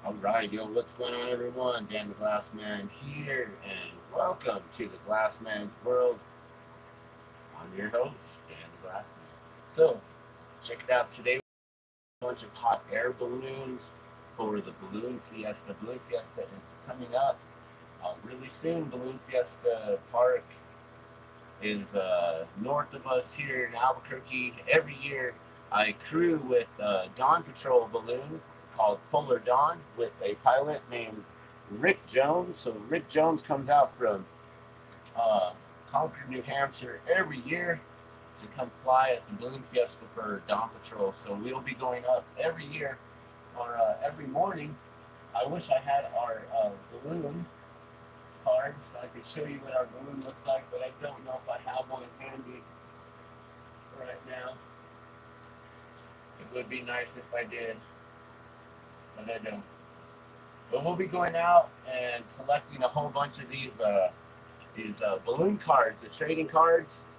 Alright, yo, what's going on, everyone? Dan the Glassman here, and welcome to the Glassman's World. I'm your host, Dan the Glassman. So, check it out today. A bunch of hot air balloons for the Balloon Fiesta. Balloon Fiesta is coming up really soon. Balloon Fiesta Park is north of us here in Albuquerque. Every year, I crew with Dawn Patrol balloon called Polar Dawn with a pilot named Rick Jones. So Rick Jones comes out from Concord, New Hampshire every year to come fly at the Balloon Fiesta for Dawn Patrol. So we'll be going up every year or every morning. I wish I had our balloon card so I could show you what our balloon looks like, but I don't know if I have one handy right now. It would be nice if I did, but I don't. But we'll be going out and collecting a whole bunch of these balloon cards, the trading cards,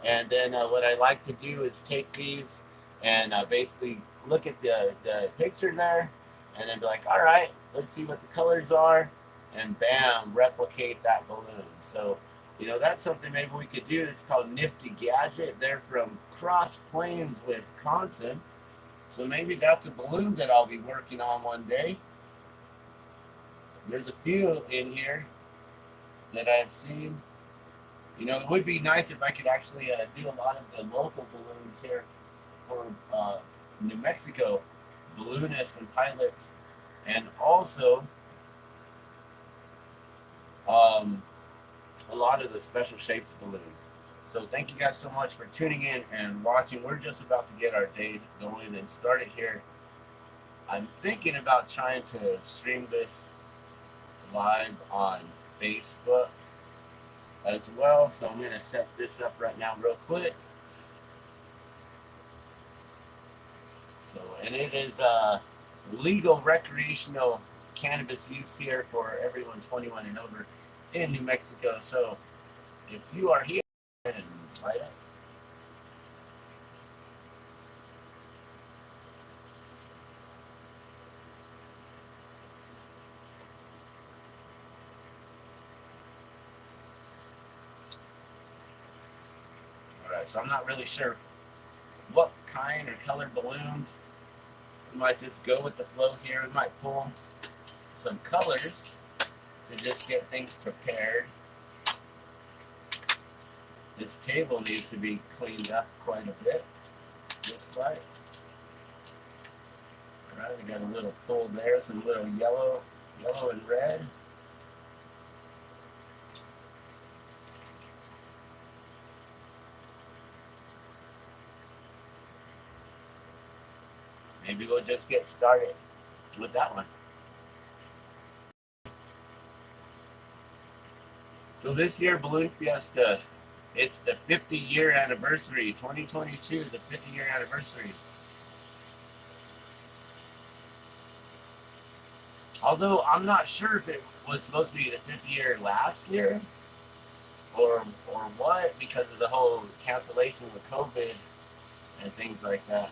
and then what I like to do is take these and basically look at the picture there, and then be like, all right, let's see what the colors are, and bam, replicate that balloon. So, that's something maybe we could do. It's called Nifty Gadget. They're from Cross Plains, Wisconsin. So maybe that's a balloon that I'll be working on one day. There's a few in here that I've seen. It would be nice if I could actually do a lot of the local balloons here for New Mexico balloonists and pilots, and also a lot of the special shapes balloons. So thank you guys so much for tuning in and watching. We're just about to get our day going and start it here. I'm thinking about trying to stream this live on Facebook as well. So I'm going to set this up right now real quick. So, and it is legal recreational cannabis use here for everyone 21 and over in New Mexico. So if you are here and light it. Alright, so I'm not really sure what kind or colored balloons. We might just go with the flow here. We might pull some colors to just get things prepared. This table needs to be cleaned up quite a bit. Looks like. Alright, we got a little pull there, some little yellow and red. Maybe we'll just get started with that one. So this year, Balloon Fiesta, it's the 50-year anniversary, 2022, the 50-year anniversary. Although I'm not sure if it was supposed to be the 50th year last year or what, because of the whole cancellation with COVID and things like that.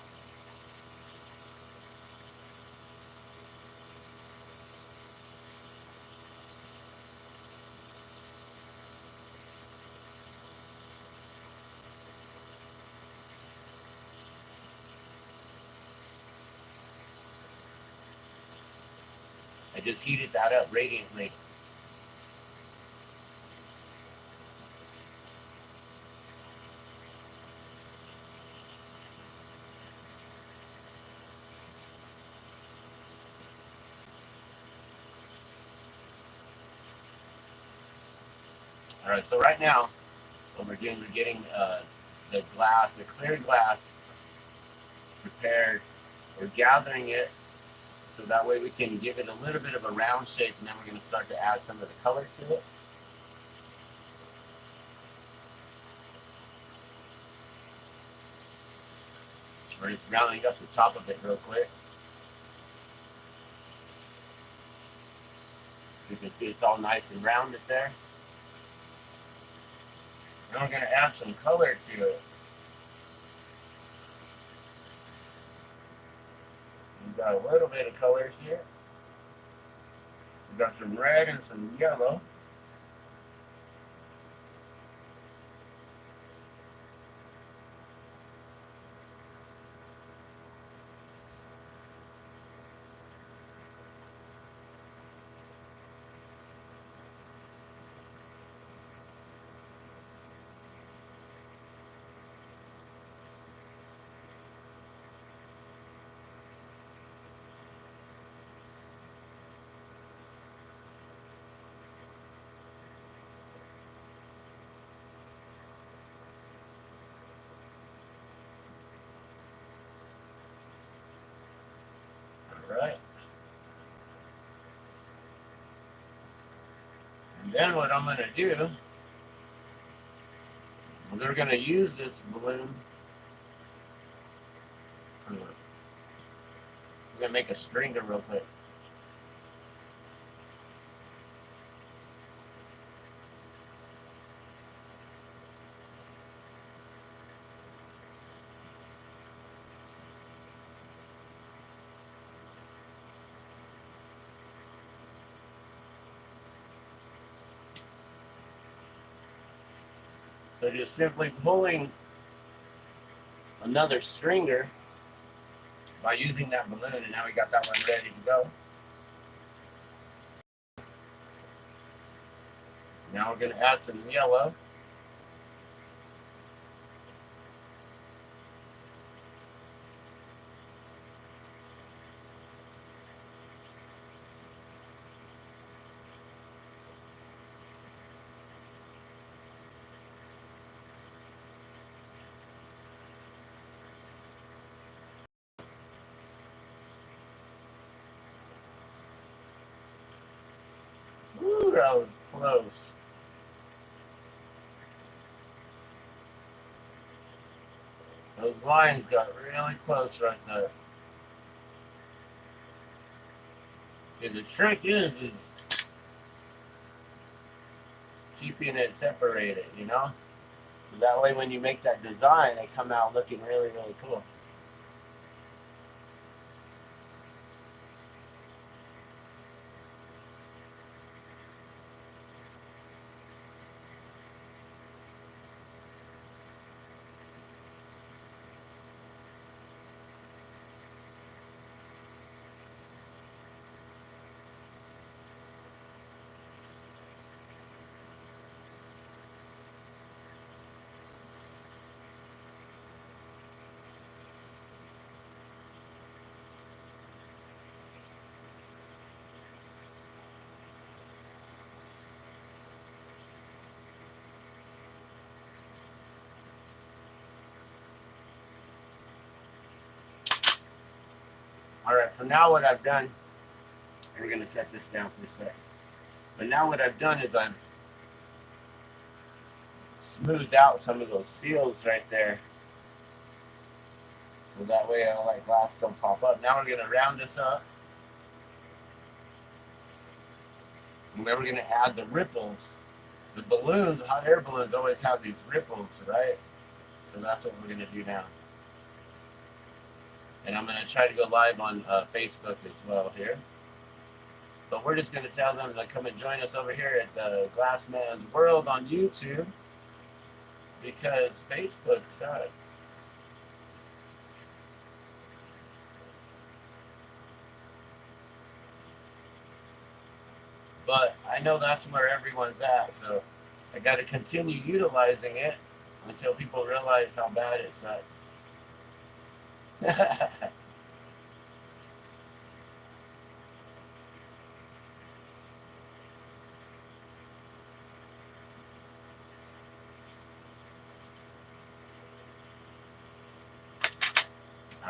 I just heated that up radiantly. All right, so right now, what we're doing, we're getting the clear glass prepared. We're gathering it so that way we can give it a little bit of a round shape, and then we're going to start to add some of the color to it. We're just rounding up the top of it real quick. You can see it's all nice and rounded there. Then we're going to add some color to it. We've got a little bit of colors here. got some red and some yellow. All right. And then what I'm going to do, they're going to use this balloon. We're going to make a stringer real quick. So just simply pulling another stringer by using that balloon, and now we got that one ready to go. Now we're going to add some yellow. Woo, that was close. Those lines got really close right there. See, the trick is keeping it separated, you know? So that way when you make that design, they come out looking really, really cool. All right, so now what I've done, we're going to set this down for a sec. But now what I've done is I've smoothed out some of those seals right there. So that way all that glass don't pop up. Now we're going to round this up. And then we're going to add the ripples. The balloons, hot air balloons always have these ripples, right? So that's what we're going to do now. And I'm going to try to go live on Facebook as well here. But we're just going to tell them to come and join us over here at the Glassman's World on YouTube, because Facebook sucks. But I know that's where everyone's at, so I got to continue utilizing it until people realize how bad it sucks. All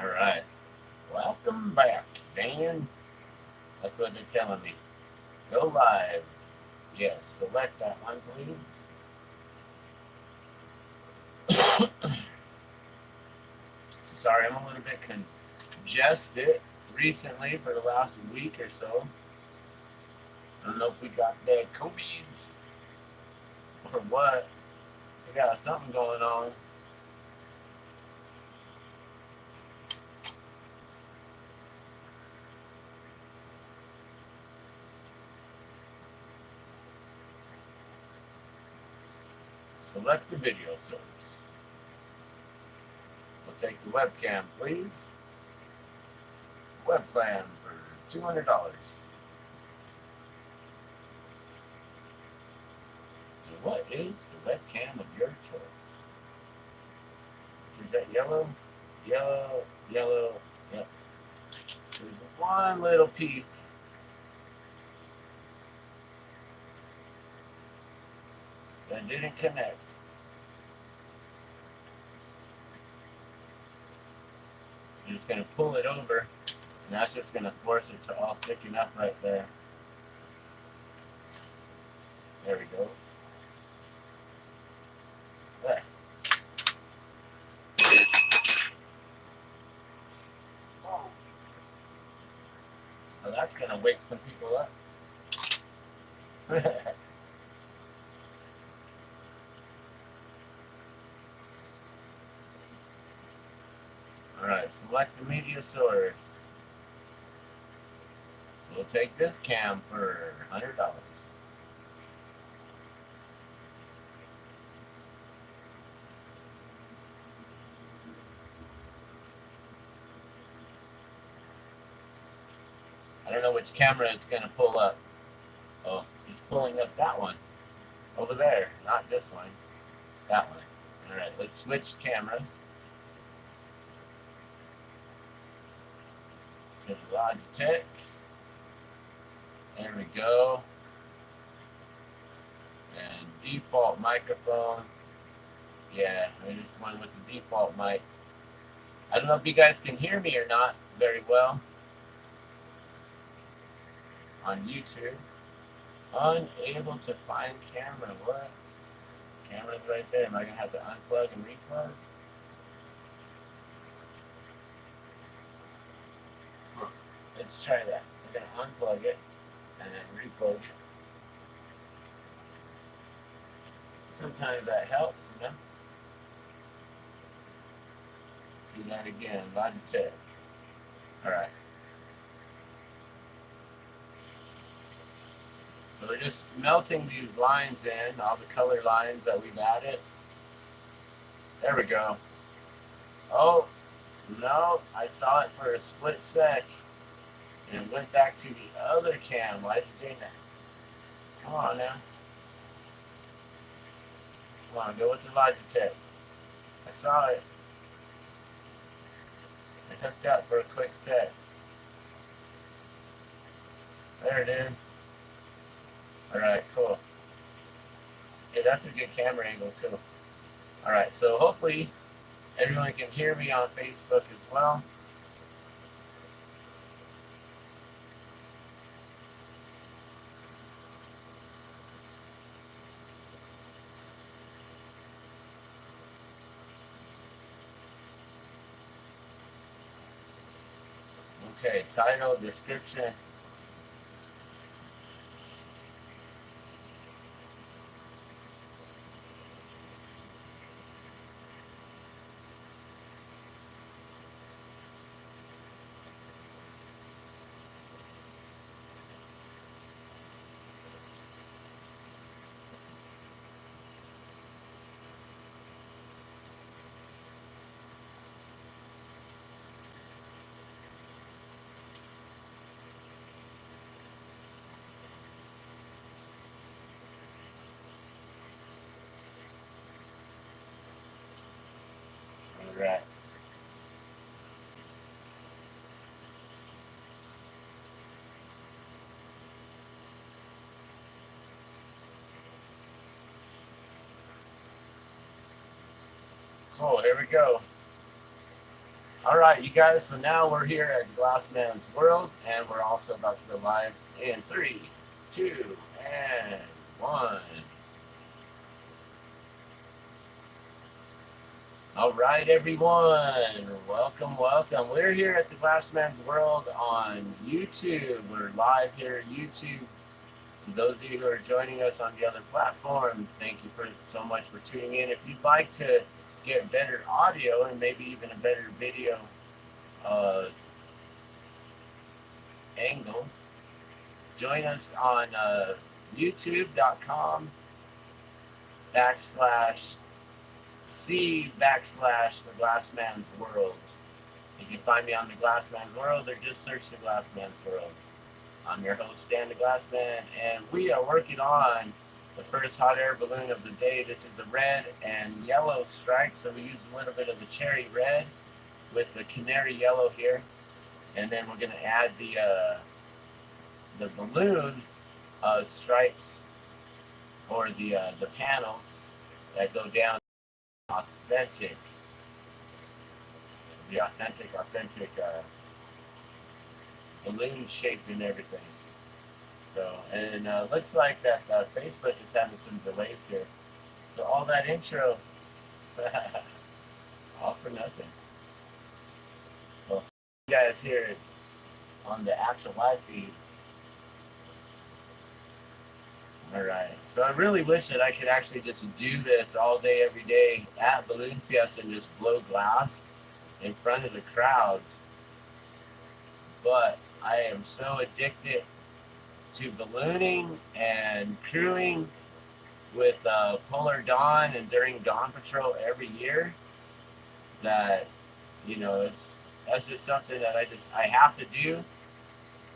right. Welcome back, Dan. That's what they're telling me. Go live. Yes, select that one, please. Sorry, I'm a little bit congested recently for the last week or so. I don't know if we got the COVID or what. We got something going on. Select the video source. We'll take the webcam, please. Webcam for $200. And what is the webcam of your choice? Is that yellow? Yellow, yellow, yep. There's one little piece that didn't connect. You're just going to pull it over, and that's just going to force it to all thicken up right there. There we go. There. Well, that's going to wake some people up. Alright, select the media source. We'll take this cam for $100. I don't know which camera it's going to pull up. Oh, he's pulling up that one. Over there, not this one. That one. Alright, let's switch cameras. Go to Logitech. There we go. And default microphone. Yeah, I just went with the default mic. I don't know if you guys can hear me or not very well on YouTube. Unable to find camera. What? Camera's right there. Am I going to have to unplug and replug? Huh. Let's try that. I'm going to unplug it and then replug it. Sometimes that helps, you know? Do that again. Logitech. Alright. So we're just melting these lines in, all the color lines that we've added. There we go. Oh, no, I saw it for a split sec. And it went back to the other cam. Why is it doing that? Come on now. Come on, go with the Logitech. I saw it. I hooked up for a quick sec. There it is. Alright, cool. Yeah, that's a good camera angle too. Alright, so hopefully everyone can hear me on Facebook as well. Okay, title, description. Alright. Cool, here we go. Alright, you guys, so now we're here at Glassman's World, and we're also about to go live in 3, 2, and 1. Alright, everyone, welcome, welcome. We're here at the Glassman's World on YouTube. We're live here at YouTube. To those of you who are joining us on the other platform, thank you so much for tuning in. If you'd like to get better audio and maybe even a better video angle, join us on youtube.com /C/ the Glassman's World. You can find me on the Glassman's World or just search the Glassman's World. I'm your host, Dan the Glassman, and we are working on the first hot air balloon of the day. This is the red and yellow stripe, so we use a little bit of the cherry red with the canary yellow here, and then we're going to add the balloon stripes, or the panels that go down authentic, the authentic balloon shape and everything. So, and looks like that Facebook is having some delays here. So all that intro, all for nothing. Well, you guys here on the actual live feed. Alright, so I really wish that I could actually just do this all day, every day at Balloon Fiesta and just blow glass in front of the crowds. But I am so addicted to ballooning and crewing with Polar Dawn and during Dawn Patrol every year that, that's just something that I have to do,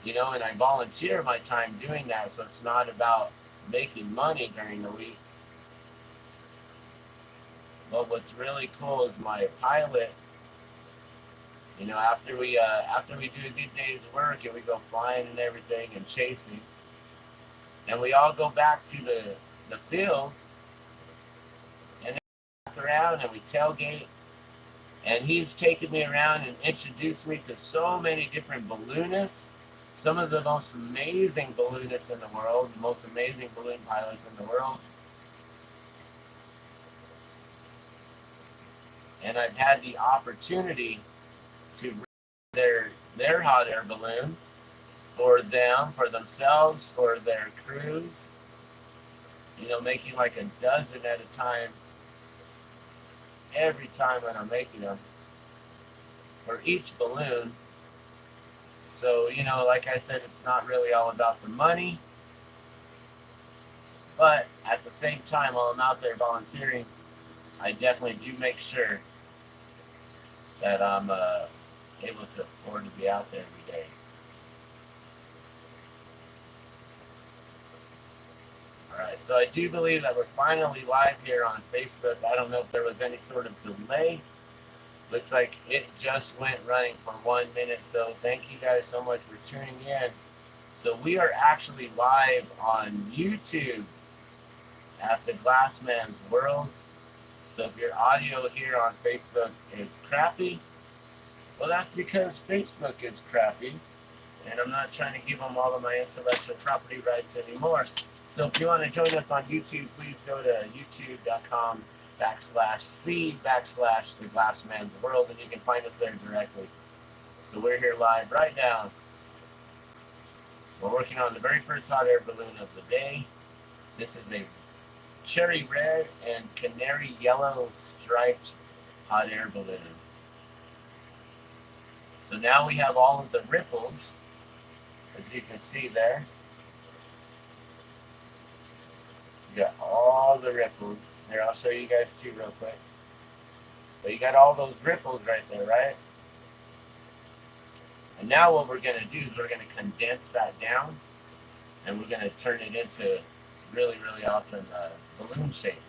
and I volunteer my time doing that, so it's not about making money during the week. But what's really cool is my pilot, after we do a good day's work and we go flying and everything and chasing, and we all go back to the field and then walk around and we tailgate, and he's taken me around and introduced me to so many different balloonists, some of the most amazing balloonists in the world, the most amazing balloon pilots in the world. And I've had the opportunity to their hot air balloon for them, for themselves, for their crews, making like a dozen at a time every time when I'm making them for each balloon. So, like I said, it's not really all about the money, but at the same time, while I'm out there volunteering, I definitely do make sure that I'm able to afford to be out there every day. Alright, so I do believe that we're finally live here on Facebook. I don't know if there was any sort of delay. Looks like it just went running for 1 minute, so thank you guys so much for tuning in. So we are actually live on YouTube at the Glassman's World. So if your audio here on Facebook is crappy, well, that's because Facebook is crappy, and I'm not trying to give them all of my intellectual property rights anymore. So if you want to join us on YouTube, please go to youtube.com/C/ the Glassman's World, and you can find us there directly. So we're here live right now. We're working on the very first hot air balloon of the day. This is a cherry red and canary yellow striped hot air balloon. So now we have all of the ripples, as you can see there. You got all the ripples. Here, I'll show you guys too real quick. But you got all those ripples right there, right? And now what we're going to do is we're going to condense that down, and we're going to turn it into really, really awesome balloon shape.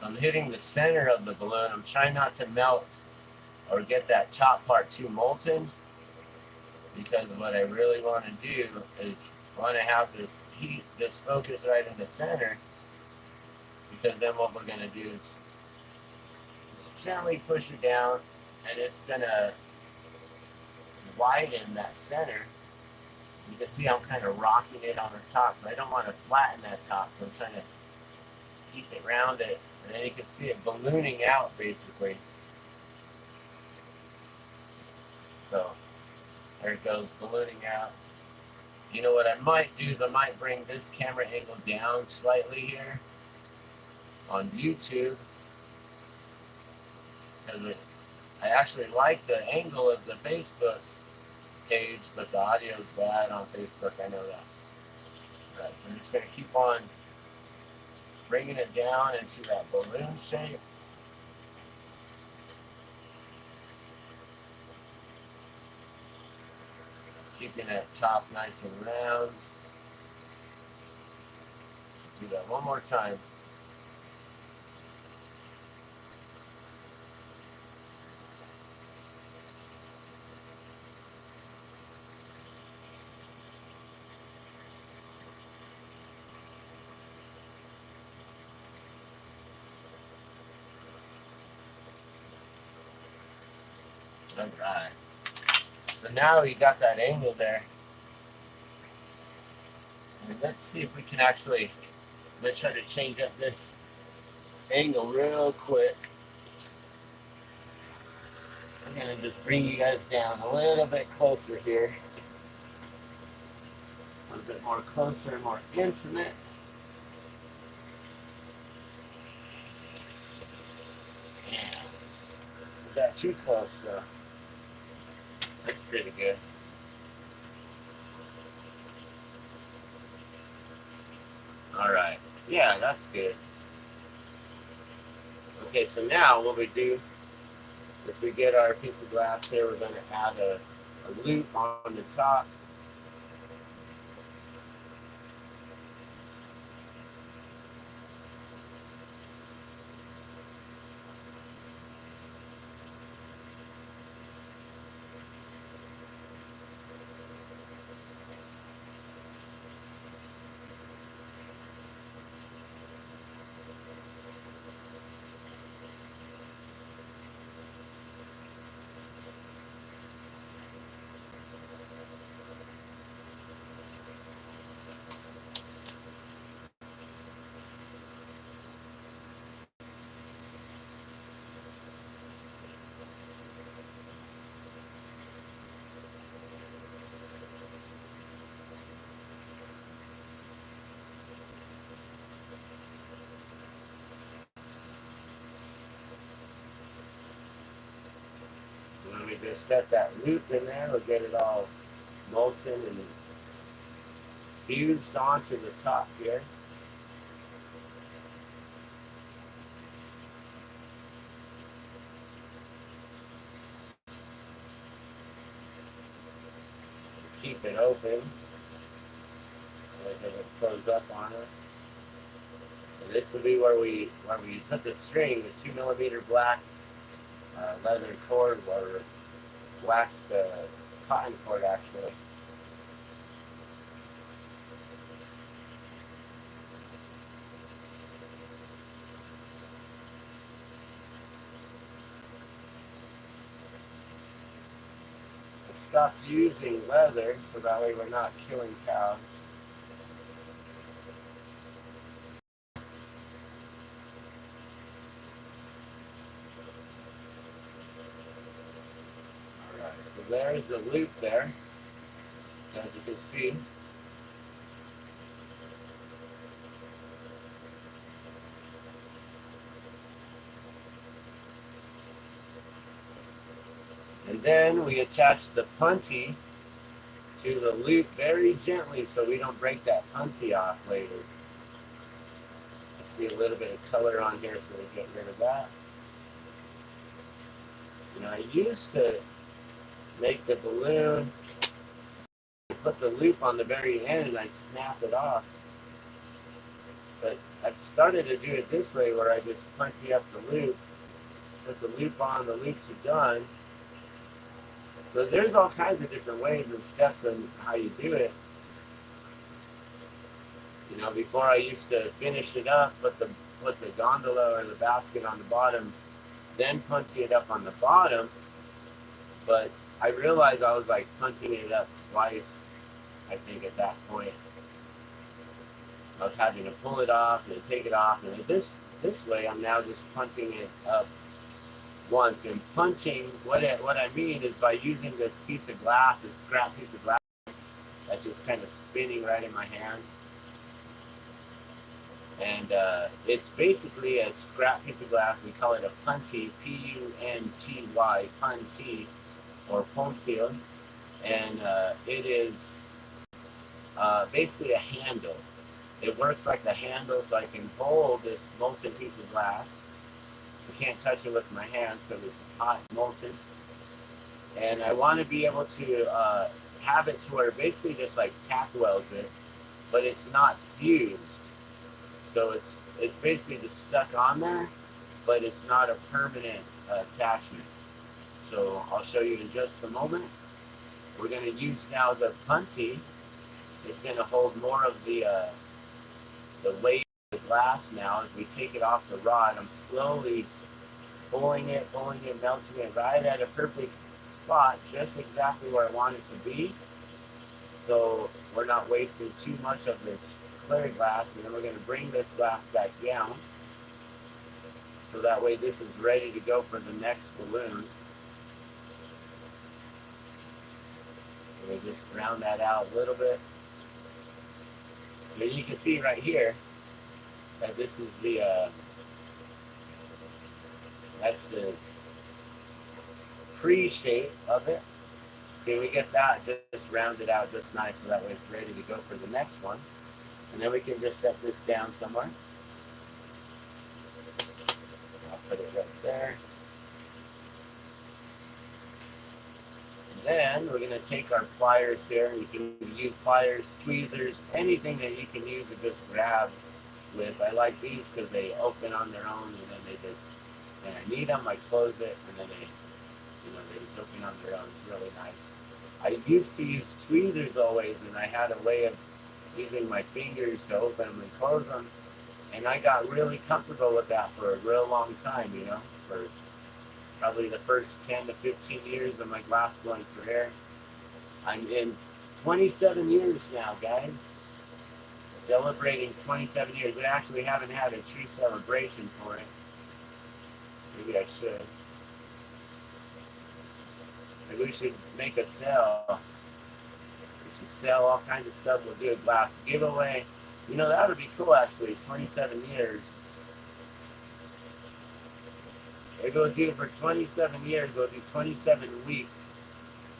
I'm hitting the center of the balloon. I'm trying not to melt or get that top part too molten, because what I really want to do is want to have this heat, this focus right in the center, because then what we're going to do is just gently push it down, and it's going to widen that center. You can see I'm kind of rocking it on the top, but I don't want to flatten that top, so I'm trying to keep it rounded. And then you can see it ballooning out, basically. So there it goes, ballooning out. You know what I might do is I might bring this camera angle down slightly here on YouTube, because I actually like the angle of the Facebook page, but the audio is bad on Facebook. I know that. All right, so I'm just going to keep on bringing it down into that balloon shape. Keeping that top nice and round. Do that one more time. All right. So now we got that angle there. And let's see if we can actually, I'm going to try to change up this angle real quick. I'm going to just bring you guys down a little bit closer here. A little bit more closer, more intimate. Yeah. Is that too close though? That's pretty good. Alright. Yeah, that's good. Okay, so now what we do, if we get our piece of glass here, we're going to add a loop on the top. When we just set that loop in there, we'll get it all molten and fused onto the top here. Keep it open, so it doesn't close up on us. And this will be where we put the string, the 2mm black leather cord, or waxed cotton cord actually. I stopped using leather so that way we're not killing cows. Alright, so there's a loop there, as you can see. And then we attach the punty to the loop very gently so we don't break that punty off later. I see a little bit of color on here, so we get rid of that. You know, I used to make the balloon, put the loop on the very end and I'd snap it off. But I've started to do it this way where I just punty up the loop, put the loop on, the loops are done. So there's all kinds of different ways and steps on how you do it. You know, before I used to finish it up, put the gondola or the basket on the bottom, then punty it up on the bottom. But I realized I was like punching it up twice, I think, at that point. I was having to pull it off and take it off, and this way I'm now just punching it up once. And punching, what I mean is by using this piece of glass, this scrap piece of glass, I just kind of spinning right in my hand. And it's basically a scrap piece of glass. We call it a punty, P-U-N-T-Y, punty, or pontil. And it is basically a handle. It works like the handle, so I can hold this molten piece of glass. I can't touch it with my hands because it's hot and molten. And I want to be able to have it to where it basically just like tack welds it, but it's not fused. So it's basically just stuck on there, but it's not a permanent attachment. So I'll show you in just a moment. We're going to use now the punty. It's going to hold more of the weight of the glass now. As we take it off the rod, I'm slowly pulling it, melting it right at a perfect spot, just exactly where I want it to be. So we're not wasting too much of this clear glass, and then we're going to bring this glass back down. So that way this is ready to go for the next balloon. We'll just round that out a little bit. So you can see right here that this is the, that's the pre-shape of it. Okay, we get that just rounded out just nice, so that way it's ready to go for the next one. And then we can just set this down somewhere. I'll put it right there. And then we're going to take our pliers here. You can use pliers, tweezers, anything that you can use to just grab with. I like these because they open on their own, and then they just, when I need them, I close it, and then they, they just open on their own. It's really nice. I used to use tweezers always, and I had a way of using my fingers to open them and close them, and I got really comfortable with that for a real long time, for probably the first 10 to 15 years of my glass blowing career. I'm in 27 years now, guys. Celebrating 27 years. We actually haven't had a true celebration for it. Maybe I should. Maybe we should make a sale. We should sell all kinds of stuff. We'll do a glass giveaway. That would be cool, actually. 27 years. Maybe we'll do it for 27 years. We'll do 27 weeks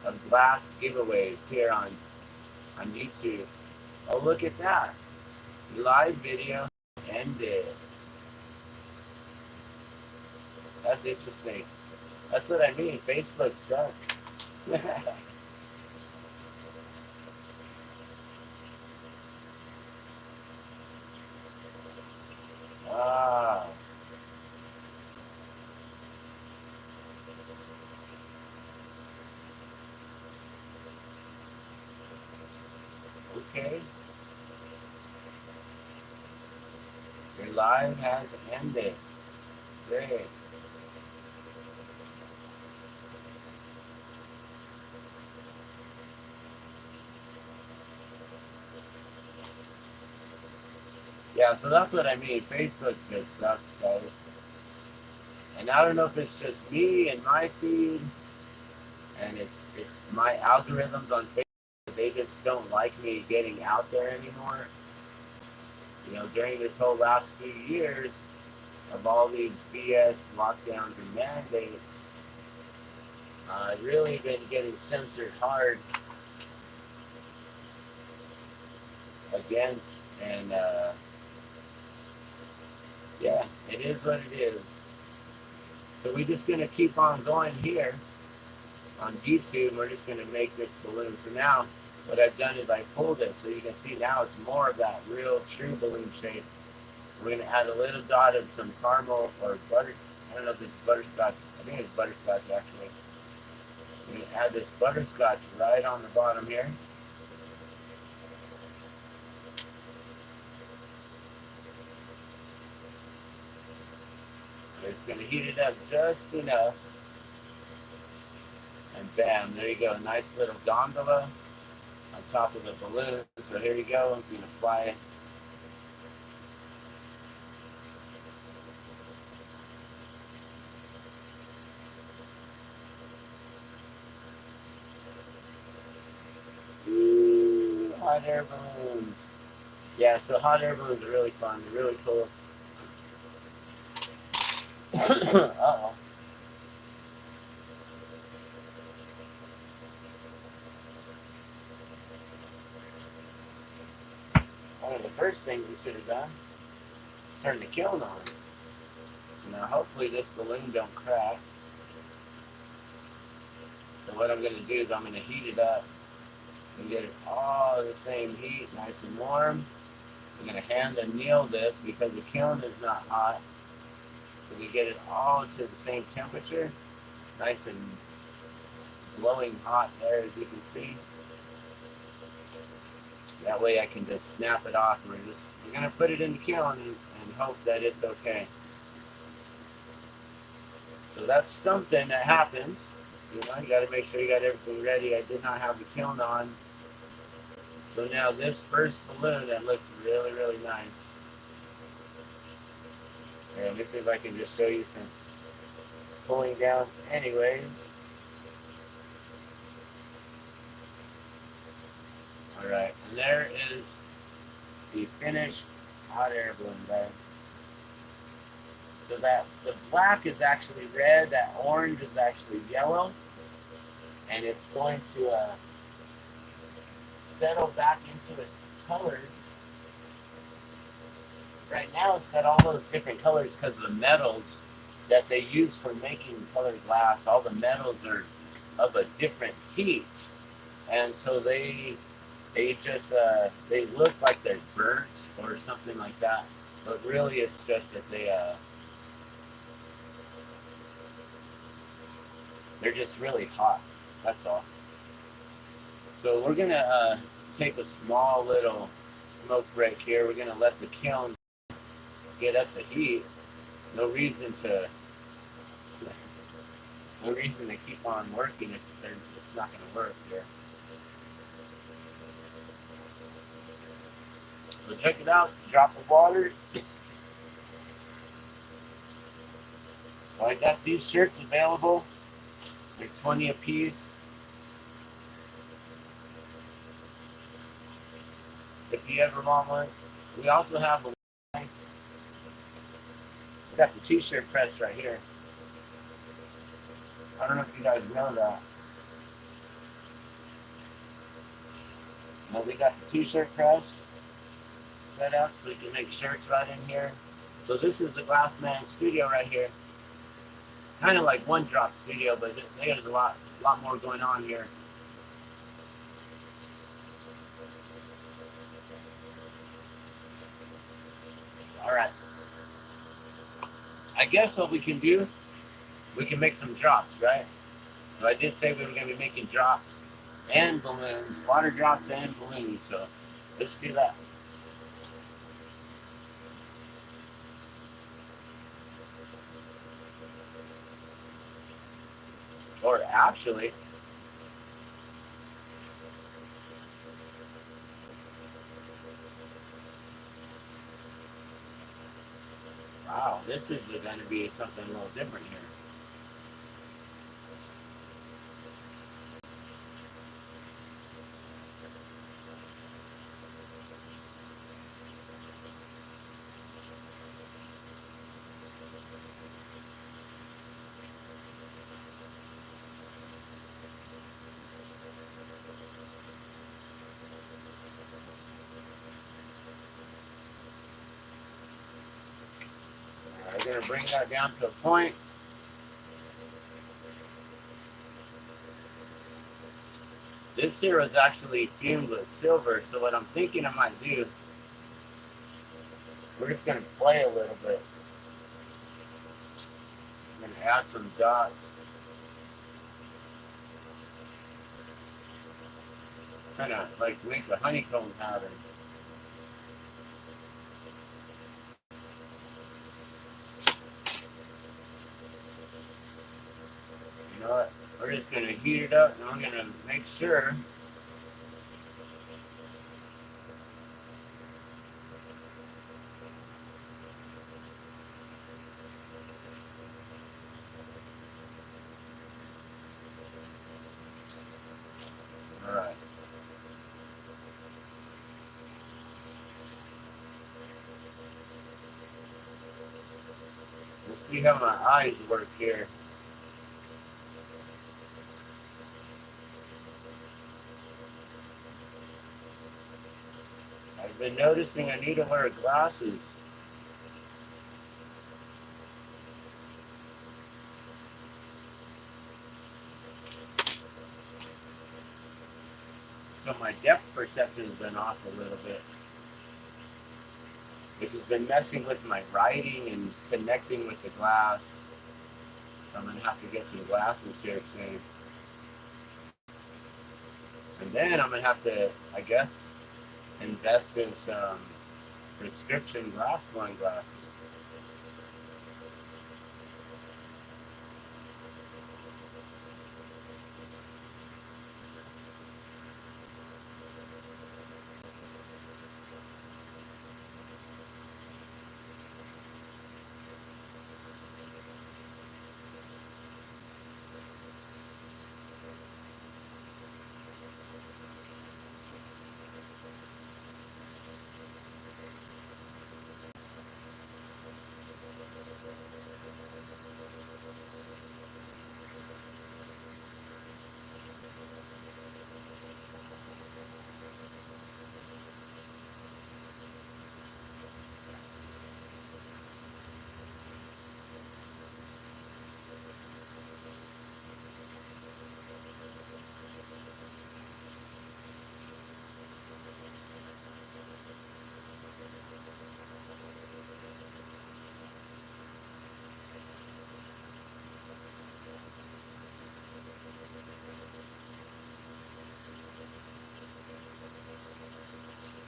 of glass giveaways here on YouTube. Oh, look at that. Live video ended. That's interesting. That's what I mean. Facebook sucks. Ah. Okay. Your live has ended. Great. Yeah, so that's what I mean. Facebook just sucks, guys. And I don't know if it's just me and my feed, and it's my algorithms on Facebook. They just don't like me getting out there anymore. During this whole last few years of all these BS lockdowns and mandates, I've really been getting censored hard against, and yeah, it is what it is. So we're just going to keep on going here on YouTube. We're just going to make this balloon. So now what I've done is I pulled it, so you can see now it's more of that real true balloon shape. We're going to add a little dot of some caramel or butter. I don't know if it's butterscotch. I think it's butterscotch, actually. We're going to add this butterscotch right on the bottom here. It's going to heat it up just enough. And bam, there you go. Nice little gondola on top of the balloon. So here you go. I'm going to fly it. hot air balloons. Yeah, so hot air balloons are really fun. They're really cool. Uh-oh. One of the first things we should have done, turn the kiln on. Now hopefully this balloon don't crack. So what I'm going to do is I'm going to heat it up and get it all the same heat, nice and warm. I'm going to hand anneal this because the kiln is not hot. So we get it all to the same temperature, nice and blowing hot there as you can see. That way I can just snap it off. We're going to put it in the kiln and hope that it's okay. So that's something that happens. You know, you got to make sure you got everything ready. I did not have the kiln on. So now this first balloon that looks really, really nice. Here, let me see if I can just show you some pulling down anyways. Alright, and there is the finished hot air balloon bag. So that the black is actually red, that orange is actually yellow, and it's going to settle back into its colors. Right now it's got all those different colors because of the metals that they use for making colored glass. All the metals are of a different heat, and so they just they look like they're burnt or something like that, but really it's just that they're just really hot. That's all. So we're gonna take a small little smoke break here. We're gonna let the kiln get up the heat. No reason to keep on working if it's not gonna work here. So check it out. Drop of water. So I got these shirts available. They're 20 a piece. If you ever want one. We also have we got the t-shirt press right here. I don't know if you guys know that. But we got the t-shirt press set up so we can make shirts right in here. So this is the Glassman's studio right here. Kind of like one drop studio, but there's a lot more going on here. Alright. I guess what we can do, we can make some drops, right? So I did say we were going to be making drops and balloons, water drops and balloons, so let's do that. Or actually, wow, this is going to be something a little different here. We're going to bring that down to a point. This here is actually fumed with silver, so what I'm thinking I might do, we're just going to play a little bit. I'm going to add some dots. Kind of like make a honeycomb pattern. You know what? We're just going to heat it up and I'm going to make sure alright. see how my eyes work here. I've been noticing I need to wear glasses. So my depth perception has been off a little bit, which has been messing with my writing and connecting with the glass. So I'm going to have to get some glasses here soon. And then I'm going to have to, I guess, invest in some prescription glassblowing glasses.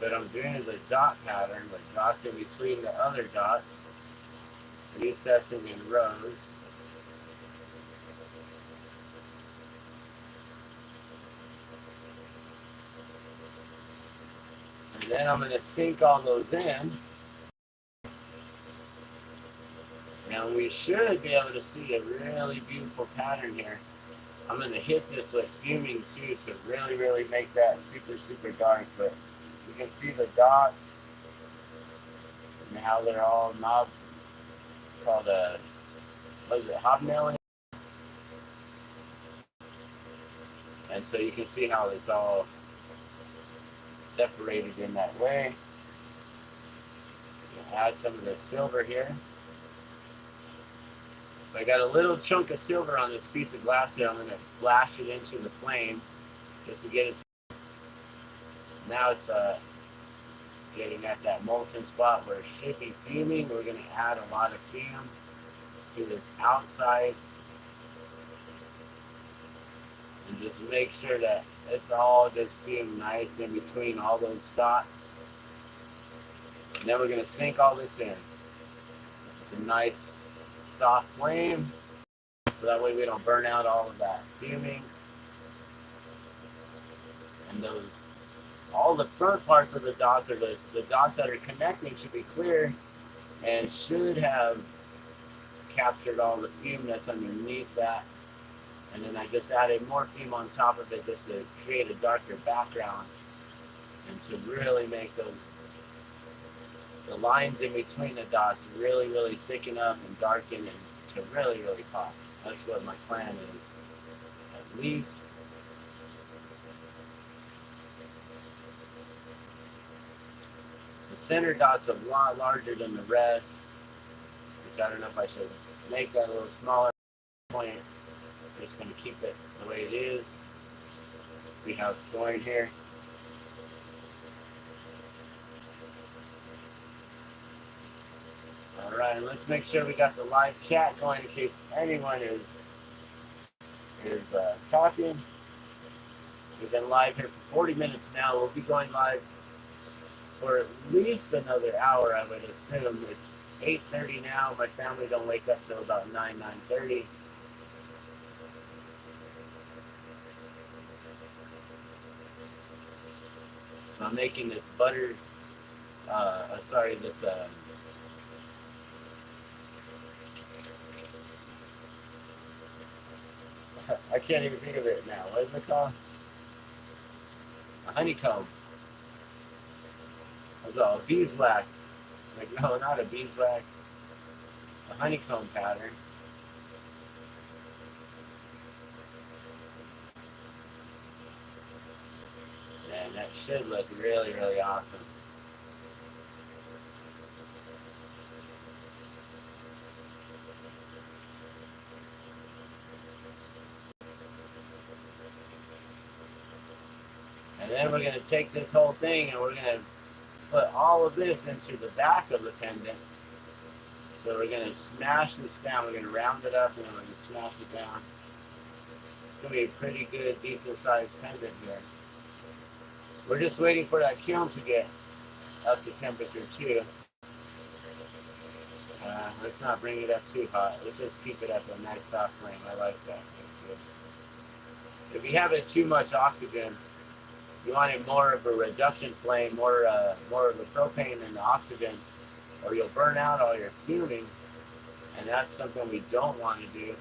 What I'm doing is a dot pattern, but dots in between the other dots, recessing in rows. And then I'm going to sink all those in. Now we should be able to see a really beautiful pattern here. I'm going to hit this with fuming too to really, really make that super, super dark. But you can see the dots and how they're all called what is it, hobnailing? And so you can see how it's all separated in that way. You can add some of the silver here. So I got a little chunk of silver on this piece of glass here. I'm going to flash it into the flame just to get it. Now it's getting at that molten spot where it should be fuming. We're going to add a lot of fume to this outside and just make sure that it's all just fume nice in between all those dots. And then we're going to sink all this in. It's a nice soft flame, so that way we don't burn out all of that fuming. And those, all the front parts of the dots, or the dots that are connecting, should be clear and should have captured all the fume that's underneath that. And then I just added more fume on top of it just to create a darker background and to really make the lines in between the dots really, really thicken up and darken and to really, really pop. That's what my plan is, at least. The center dot's a lot larger than the rest, which I don't know if I should make that a little smaller. Point. I'm just going to keep it the way it is. See how it's going here. Alright, and let's make sure we got the live chat going in case anyone is talking. We've been live here for 40 minutes now. We'll be going live for at least another hour, I would assume. It's 8:30 now. My family don't wake up till about 9:30. So I'm making this butter, I can't even think of it now. What is it called? A honeycomb. That's all. Beeswax. Like, no, not a beeswax. a honeycomb pattern. And that should look really, really awesome. And then we're going to take this whole thing and we're going to put all of this into the back of the pendant. So we're going to smash this down. We're going to round it up and then we're going to smash it down. It's going to be a pretty good, decent sized pendant here. We're just waiting for that kiln to get up to temperature too. Let's not bring it up too hot. Let's just keep it at a nice soft flame. I like that. If you have it too much oxygen, you want it more of a reduction flame, more of the propane and the oxygen, or you'll burn out all your fuming, and that's something we don't want to do.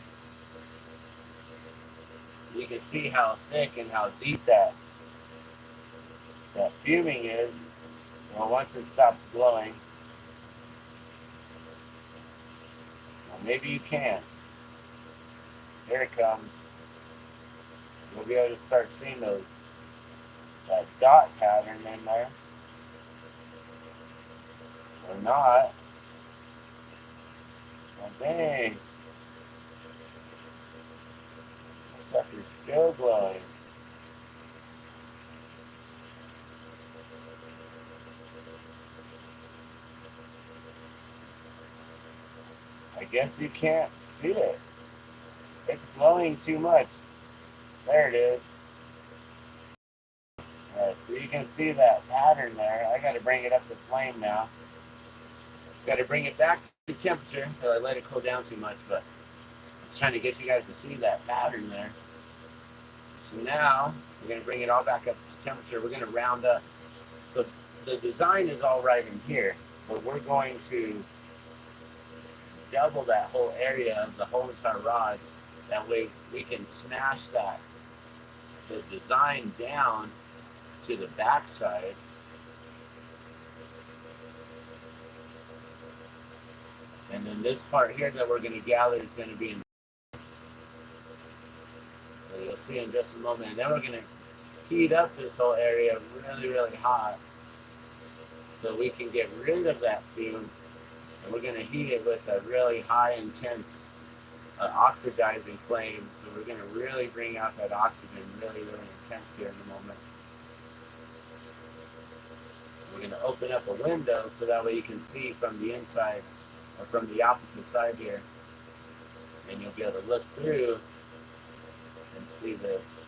You can see how thick and how deep that fuming is. Well, once it stops glowing, well, maybe you can. Here it comes. You'll be able to start seeing that dot pattern in there. Or not. Well, dang. The sucker's still glowing. I guess you can't see it. It's glowing too much. There it is. So you can see that pattern there. I got to bring it up to flame now. Got to bring it back to temperature until I let it cool down too much, but I was trying to get you guys to see that pattern there. So now we're going to bring it all back up to temperature. We're going to round up. So the design is all right in here, but we're going to double that whole area of the whole entire rod. That way we can smash the design down to the back side. And then this part here that we're going to gather is going to be in. So you'll see in just a moment. And then we're going to heat up this whole area really, really hot so we can get rid of that fume. And we're going to heat it with a really high, intense oxidizing flame. So we're going to really bring out that oxygen really, really intense here in a moment. We're going to open up a window so that way you can see from the inside or from the opposite side here. And you'll be able to look through and see this.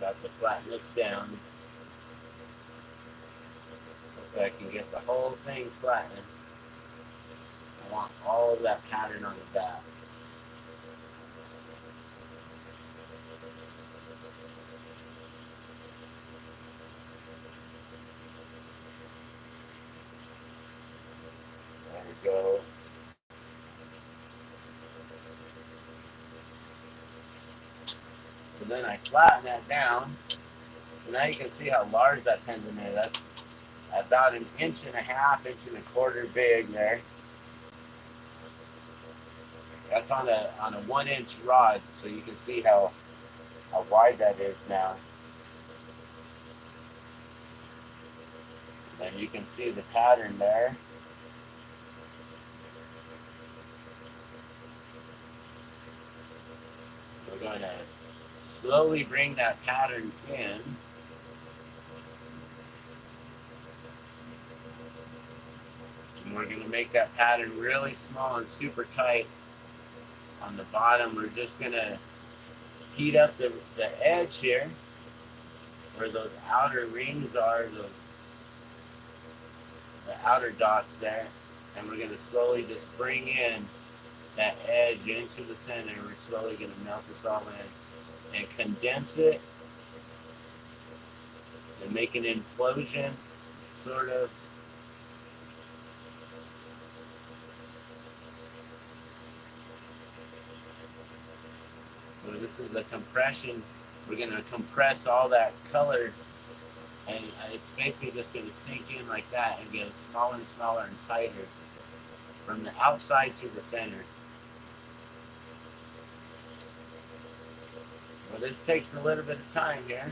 About to flatten this down so I can get the whole thing flattened. I want all of that pattern on the back. There we go. So then I flatten that down. So now you can see how large that pendant is. That's about 1.5 inches, 1.25 inches big there. That's on a 1-inch rod, so you can see how wide that is now. And you can see the pattern there. We're going to slowly bring that pattern in. And we're going to make that pattern really small and super tight. On the bottom, we're just going to heat up the edge here, where those outer rings are, the outer dots there. And we're going to slowly just bring in that edge into the center. We're slowly going to melt this all in and condense it and make an implosion, sort of. So this is the compression. We're going to compress all that color, and it's basically just going to sink in like that and get smaller and smaller and tighter from the outside to the center. Well, this takes a little bit of time here.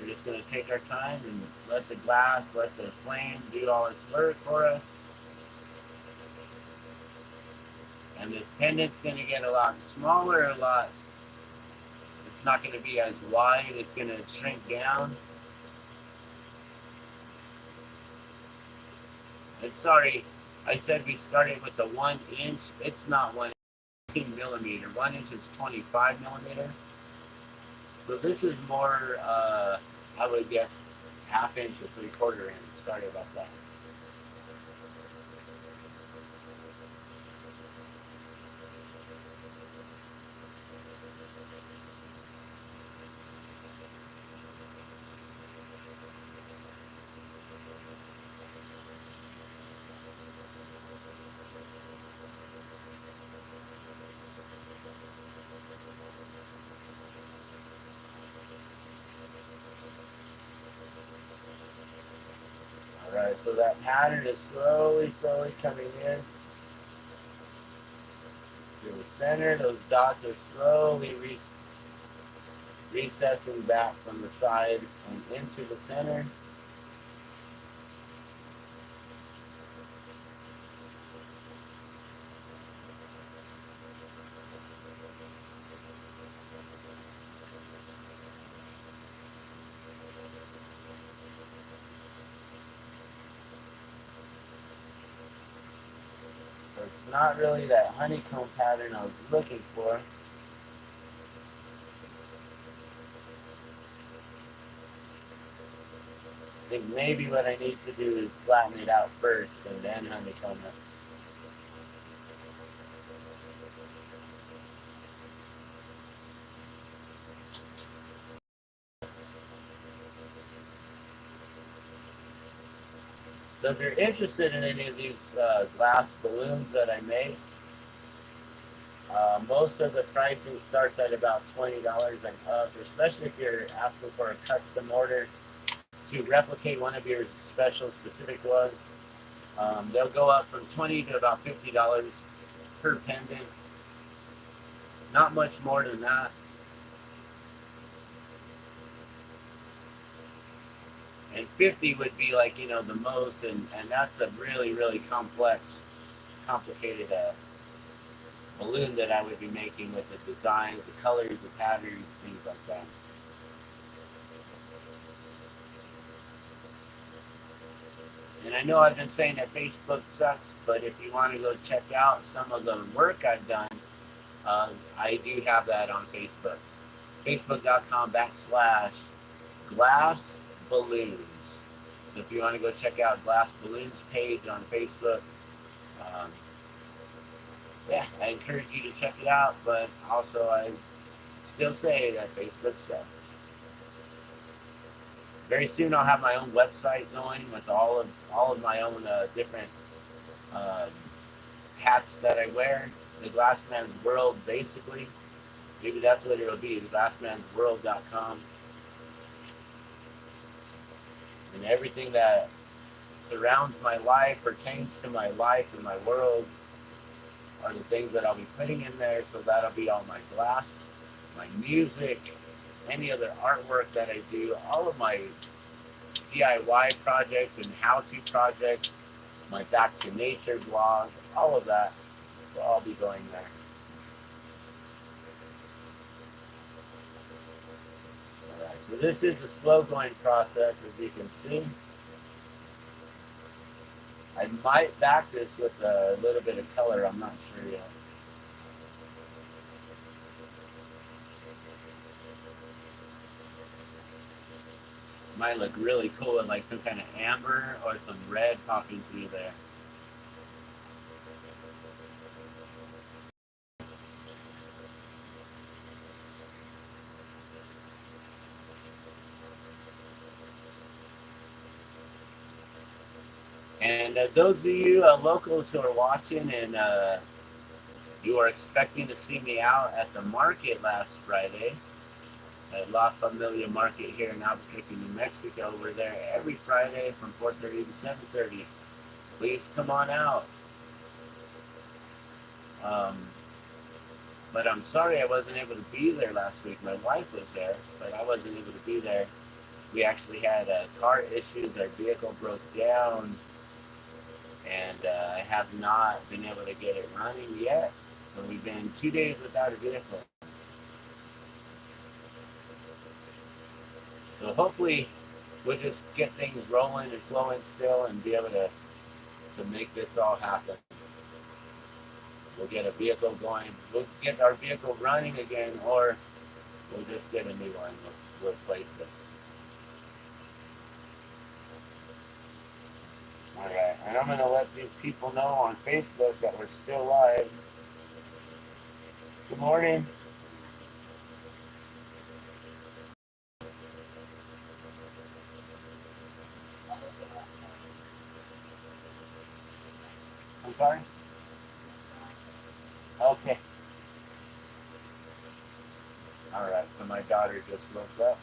We're just going to take our time and let the glass, let the flame do all its work for us. And this pendant's going to get a lot smaller, it's not going to be as wide, it's going to shrink down. And sorry, I said we started with the 1 inch. It's not 1 inch, 15 millimeter. 1 inch is 25 millimeter. So this is more, I would guess, ½ inch or 3/4 inch. Sorry about that. Alright, so that pattern is slowly coming in to the center. Those dots are slowly recessing back from the side and into the center. So it's not really that honeycomb pattern I was looking for. I think maybe what I need to do is flatten it out first and then honeycomb it. So if you're interested in any of these glass balloons that I make, most of the pricing starts at about $20 and up, especially if you're asking for a custom order to replicate one of your special specific ones. They'll go up from $20 to about $50 per pendant. Not much more than that. And 50 would be like, you know, the most, and that's a really complicated balloon that I would be making with the designs, the colors, the patterns, things like that. And I know I've been saying that Facebook sucks, but if you want to go check out some of the work I've done, I do have that on Facebook. Facebook.com/glassballoons. So if you want to go check out Glass Balloons page on Facebook, yeah, I encourage you to check it out, but also I still say that Facebook sucks. Very soon I'll have my own website going with all of my own different hats that I wear. The Glassman's World, basically. Maybe that's what it'll be, glassmansworld.com. And everything that surrounds my life, pertains to my life and my world, are the things that I'll be putting in there. So that'll be all my glass, my music, any other artwork that I do, all of my DIY projects and how-to projects, my Back to Nature blog, all of that will all be going there. Alright, so this is a slow going process, as you can see. I might back this with a little bit of color, I'm not sure yet. Might look really cool with like some kind of amber or some red popping through there. And those of you locals who are watching and you are expecting to see me out at the market last Friday, at La Familia Market here in Albuquerque, New Mexico. We're there every Friday from 4:30 to 7:30. Please come on out. But I'm sorry I wasn't able to be there last week. My wife was there, but I wasn't able to be there. We actually had car issues. Our vehicle broke down, and I have not been able to get it running yet. So we've been 2 days without a vehicle. So hopefully we'll just get things rolling and flowing still and be able to make this all happen. We'll get a vehicle going. We'll get our vehicle running again, or we'll just get a new one. We'll replace it. Alright, and I'm going to let these people know on Facebook that we're still live. Good morning. I'm sorry? Okay. Alright, so my daughter just woke up.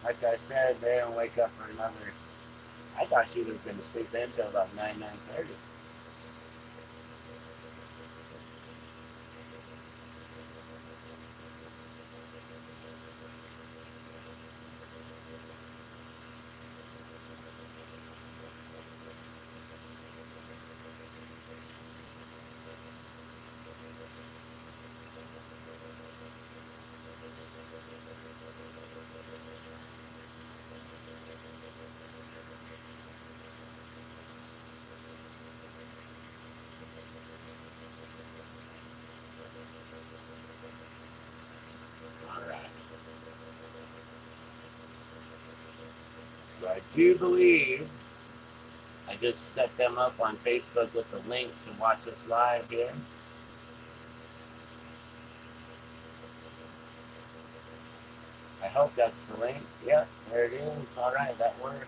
Like I said, they don't wake up for another... I thought she was going to sleep until about 9:30. So I do believe I just set them up on Facebook with the link to watch us live here. I hope that's the link. Yep, there it is. Alright, that worked.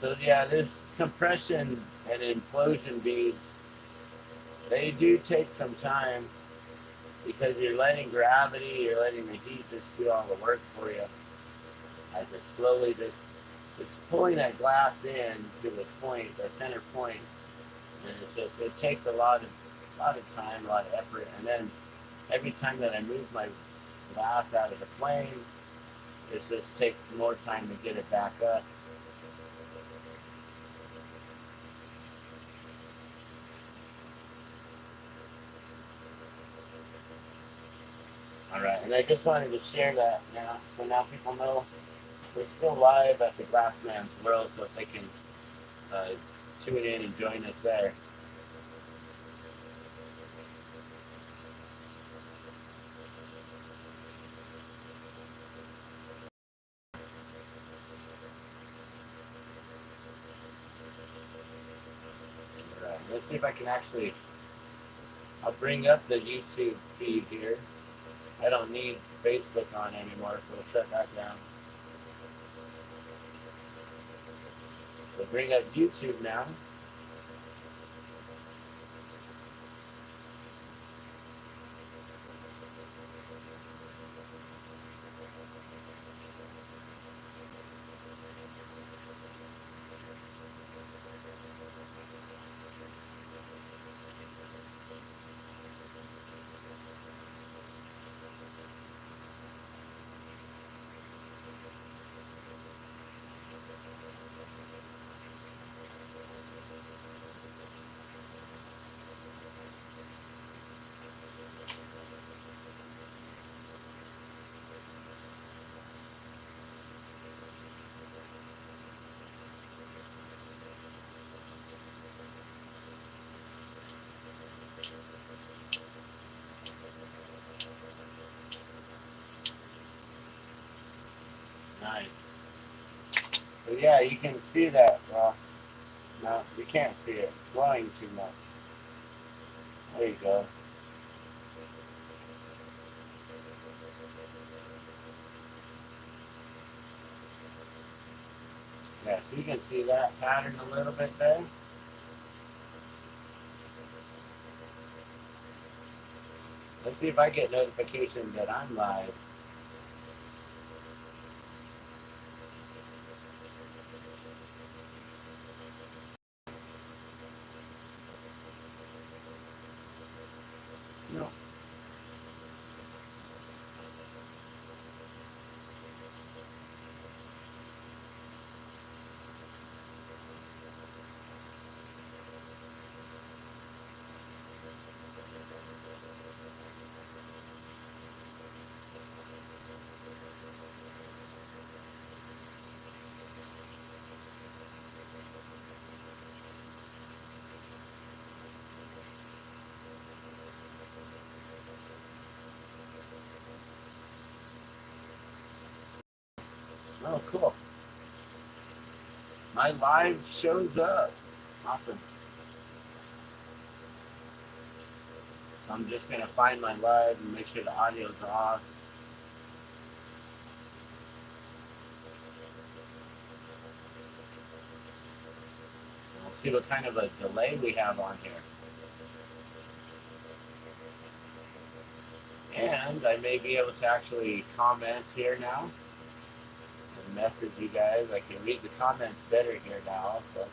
So yeah, this compression and implosion beads, they do take some time because you're letting gravity, you're letting the heat just do all the work for you. I just slowly it's pulling that glass in to the point, the center point, and it takes a lot of time, a lot of effort, and then every time that I move my glass out of the flame, it just takes more time to get it back up. Alright, and I just wanted to share that now, so now people know we're still live at the Glassman's World, so if they can tune in and join us there. Alright, let's see if I can actually, I'll bring up the YouTube feed here. I don't need Facebook on anymore, so we'll shut that down. So bring up YouTube now. yeah, you can see that. Well, no, you can't see it. It's glowing too much. There you go. Yeah, so you can see that pattern a little bit there. Let's see if I get notification that I'm live. No. Oh, cool. My live shows up. Awesome. I'm just going to find my live and make sure the audio's off. We'll see what kind of a delay we have on here. And I may be able to actually comment here now and message you guys. I can read the comments better here now. So.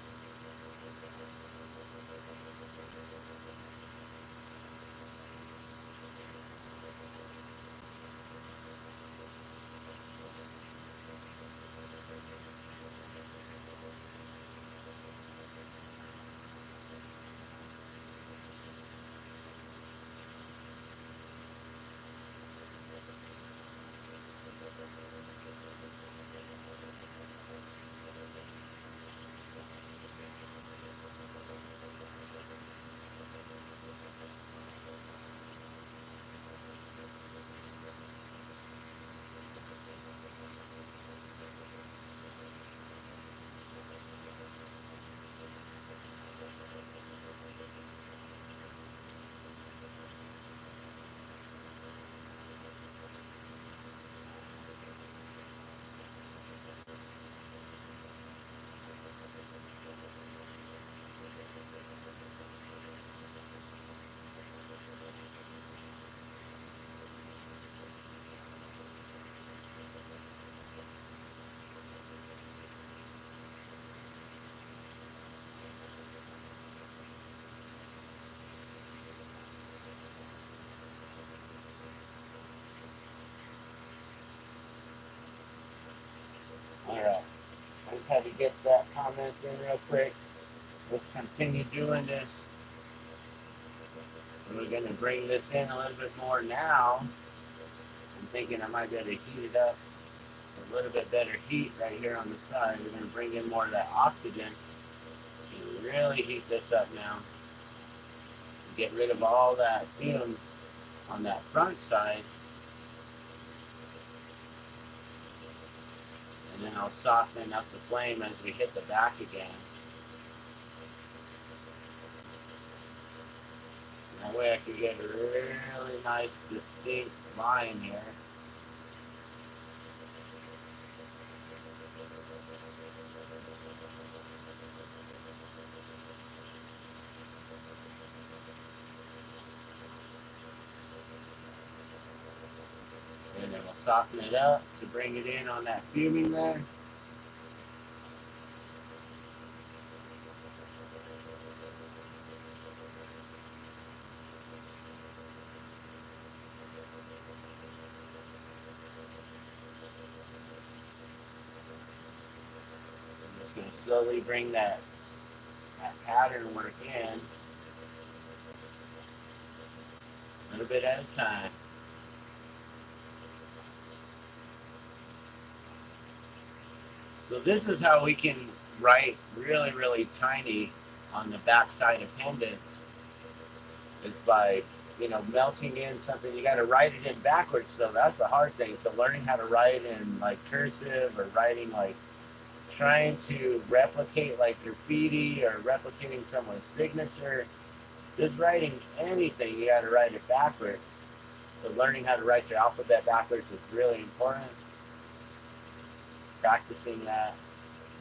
Alright, I just had to get that comment in real quick. Let's continue doing this. And we're going to bring this in a little bit more now. I'm thinking I might be able to heat it up. A little bit better heat right here on the side. We're going to bring in more of that oxygen and really heat this up now. Get rid of all that fume on that front side. And then I'll soften up the flame as we hit the back again. That way I can get a really nice distinct line here. And then we'll soften it up to bring it in on that fuming there. I'm just going to slowly bring that pattern work in. A little bit at a time. So this is how we can write really, really tiny on the backside of pendants. It's by, melting in something. You got to write it in backwards, so that's the hard thing. So learning how to write in like cursive or writing like trying to replicate like graffiti or replicating someone's signature, just writing anything, you got to write it backwards. So learning how to write your alphabet backwards is really important. Practicing that.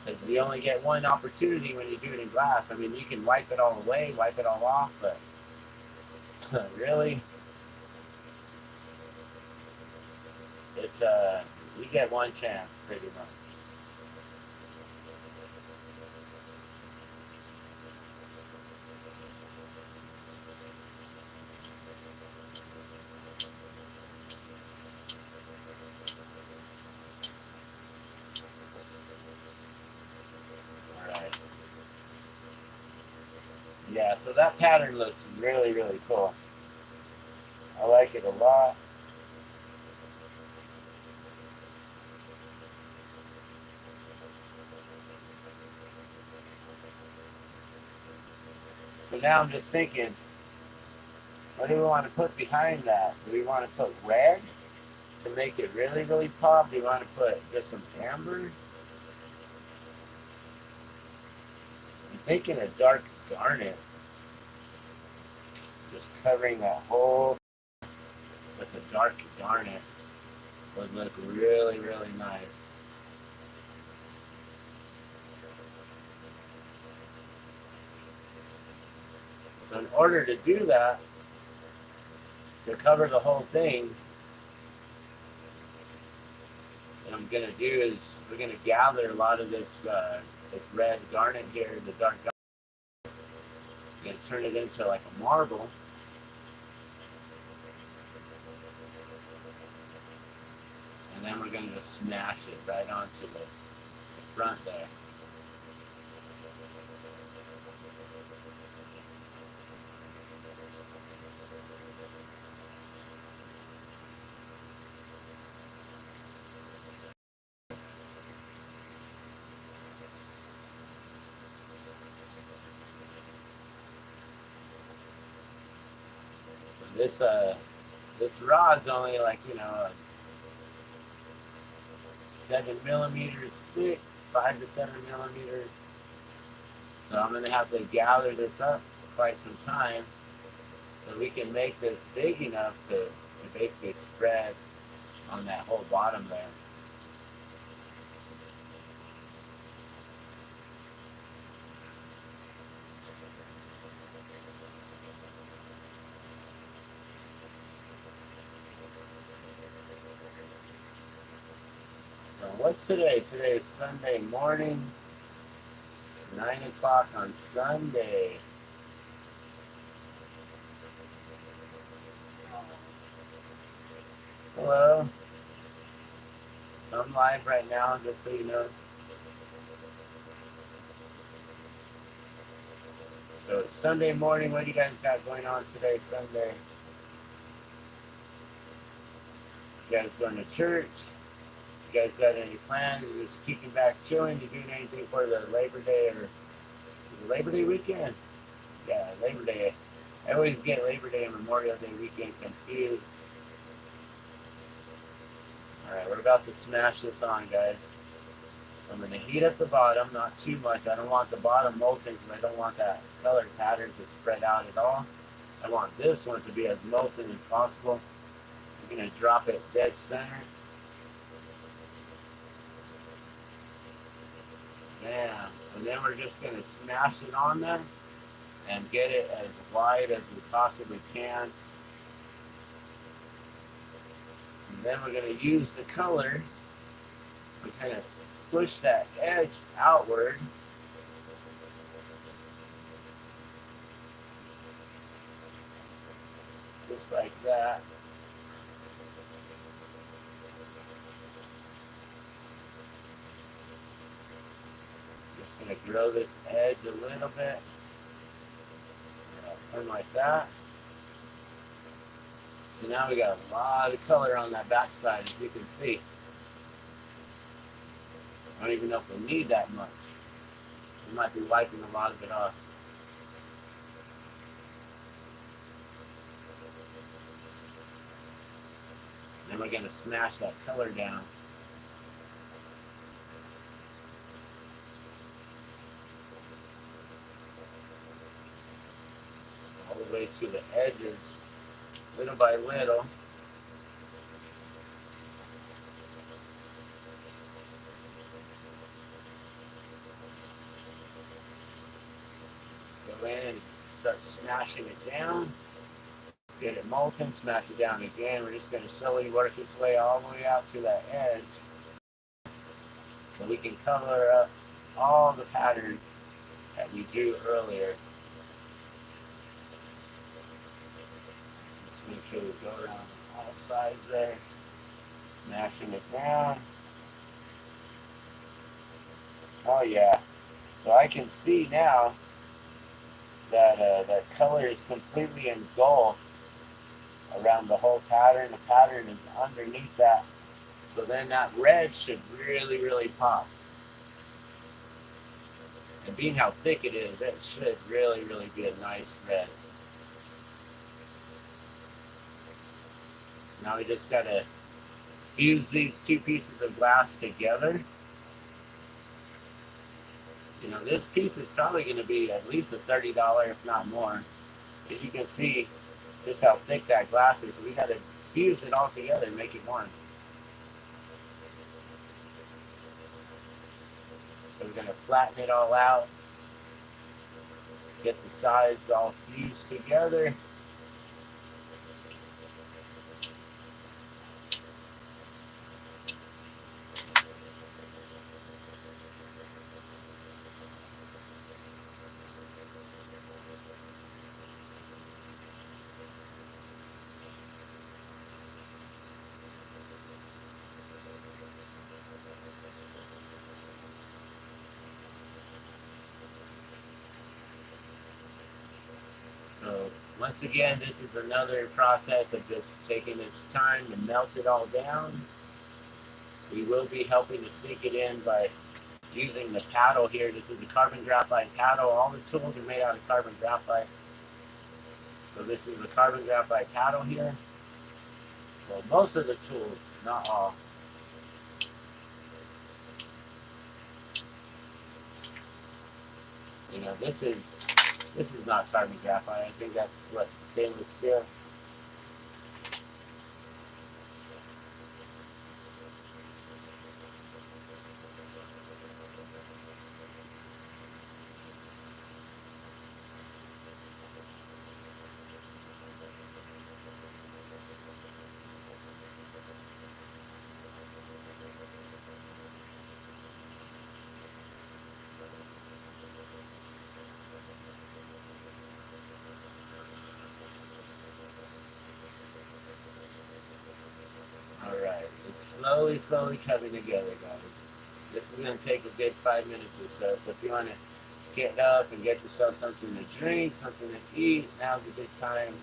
Because you only get one opportunity when you do it in glass. I mean, you can wipe it all away, wipe it all off, but really, it's you get one chance pretty much. Alright. Yeah, so that pattern looks really, really cool. I like it a lot. So now I'm just thinking, what do we want to put behind that? Do we want to put red to make it really, really pop? Do we want to put just some amber? I'm thinking a dark garnet. Just covering that whole with a dark garnet would look really, really nice. So in order to do that, to cover the whole thing, what I'm going to do is we're going to gather a lot of this red garnet here, the dark garnet. I'm going to turn it into like a marble. And then we're going to just smash it right onto the front there. This rod's only like, 7 millimeters thick, 5 to 7 millimeters. So I'm gonna have to gather this up quite some time so we can make this big enough to basically spread on that whole bottom there. So what's today? Today is Sunday morning, 9 o'clock on Sunday. Hello. I'm live right now, just so you know. So it's Sunday morning. What do you guys got going on today, Sunday? You guys going to church? You guys got any plans? You just kicking back, chilling? You doing anything for the Labor Day or the Labor Day weekend? Yeah, Labor Day. I always get Labor Day and Memorial Day weekend confused. Alright, we're about to smash this on, guys. I'm going to heat up the bottom, not too much. I don't want the bottom molten because I don't want that color pattern to spread out at all. I want this one to be as molten as possible. I'm going to drop it dead center. Yeah, and then we're just going to smash it on there and get it as wide as we possibly can. And then we're going to use the color to kind of push that edge outward. Just like that. Just going to grow this edge a little bit. Turn like that. So now we got a lot of color on that back side, as you can see. I don't even know if we'll need that much. We might be wiping a lot of it off. Then we're going to smash that color down. the way to the edges, little by little. Go in and start smashing it down. Get it molten, smash it down again. We're just going to slowly work its way all the way out to that edge. So we can cover up all the pattern that we drew earlier. Just make sure we go around all sides there. Smashing it down. Oh yeah. So I can see now that that color is completely engulfed around the whole pattern. The pattern is underneath that. So then that red should really, really pop. And being how thick it is, it should really, really be a nice red. Now we just gotta fuse these two pieces of glass together. You know, this piece is probably gonna be at least a $30, if not more. As you can see just how thick that glass is. So we gotta fuse it all together and make it one. So we're gonna flatten it all out. Get the sides all fused together. So once again, this is another process of just taking its time to melt it all down. We will be helping to sink it in by using the paddle here. This is a carbon graphite paddle. All the tools are made out of carbon graphite. So this is the carbon graphite paddle here. Well, most of the tools, not all. You know, this is not carbon graphite. I think that's what, stainless steel. Alright, it's slowly coming together, guys. This is going to take a good 5 minutes or so. So if you want to get up and get yourself something to drink, something to eat, now's a good time.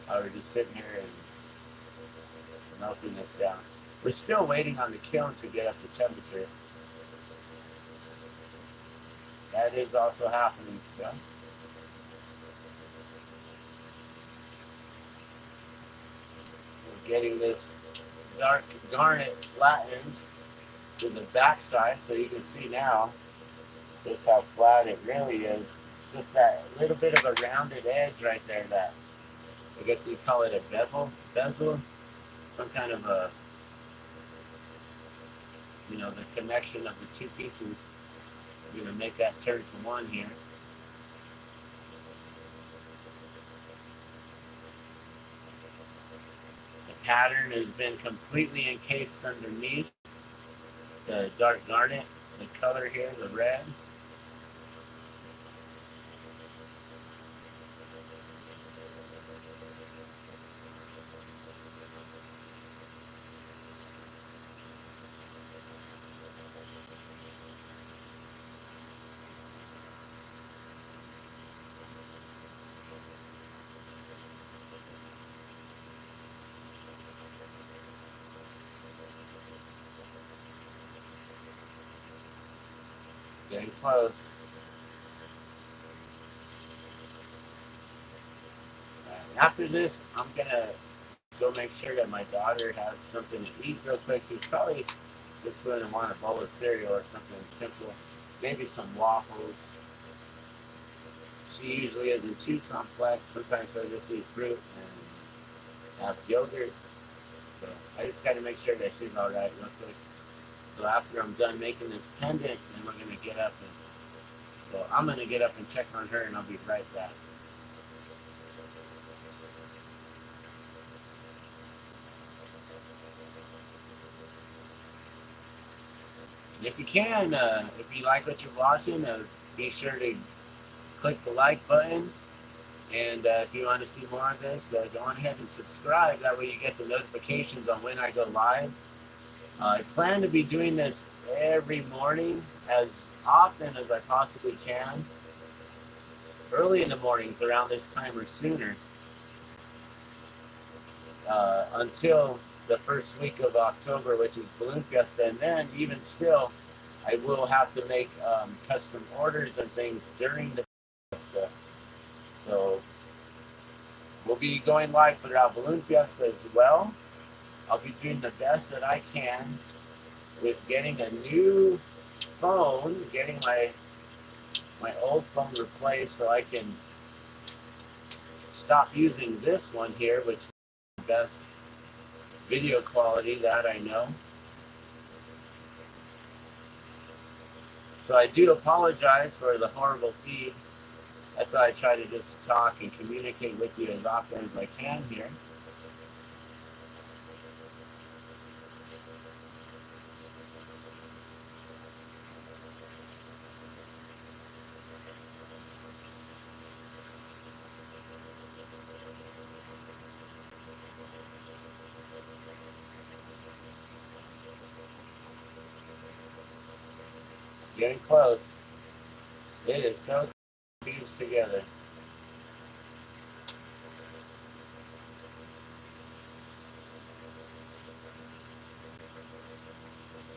We're just sitting here and melting this down. We're still waiting on the kiln to get up to temperature. That is also happening still. We're getting this dark garnet flattened to the back side, so you can see now just how flat it really is. Just that little bit of a rounded edge right there, that, I guess you call it a bezel, some kind of a, you know, the connection of the two pieces. We're going to make that turn to one here. The pattern has been completely encased underneath the dark garnet, the color here, the red. Getting close. After this, I'm gonna go make sure that my daughter has something to eat real quick. She's probably just going to want a bowl of cereal or something simple. Maybe some waffles. She usually isn't too complex. Sometimes I just eat fruit and have yogurt. So I just got to make sure that she's all right real quick. So after I'm done making this pendant, then we're gonna get up and so I'm gonna get up and check on her, and I'll be right back. If you can, if you like what you're watching, be sure to click the like button. And if you want to see more of this, go on ahead and subscribe. That way you get the notifications on when I go live. I plan to be doing this every morning as often as I possibly can. Early in the mornings around this time or sooner. Until the first week of October, which is Balloon Fiesta. And then even still, I will have to make custom orders and things during the Fiesta. So we'll be going live throughout Balloon Fiesta as well. I'll be doing the best that I can with getting a new phone, getting my old phone replaced so I can stop using this one here, which is the best video quality that I know. So I do apologize for the horrible feed. That's why I try to just talk and communicate with you as often as I can here. Getting close. It is so fused together.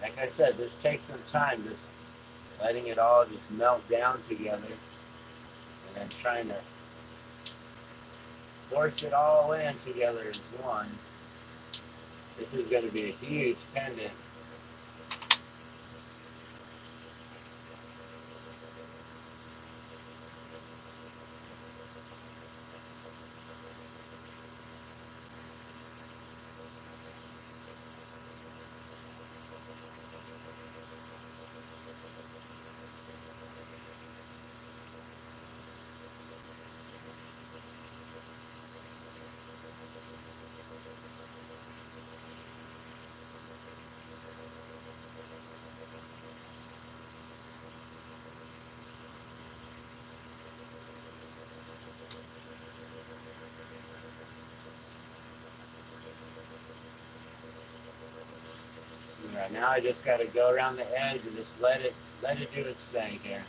Like I said, this takes some time, just letting it all just melt down together and then trying to force it all in together as one. This is going to be a huge pendant. Right now I just got to go around the edge and just let it do its thing here.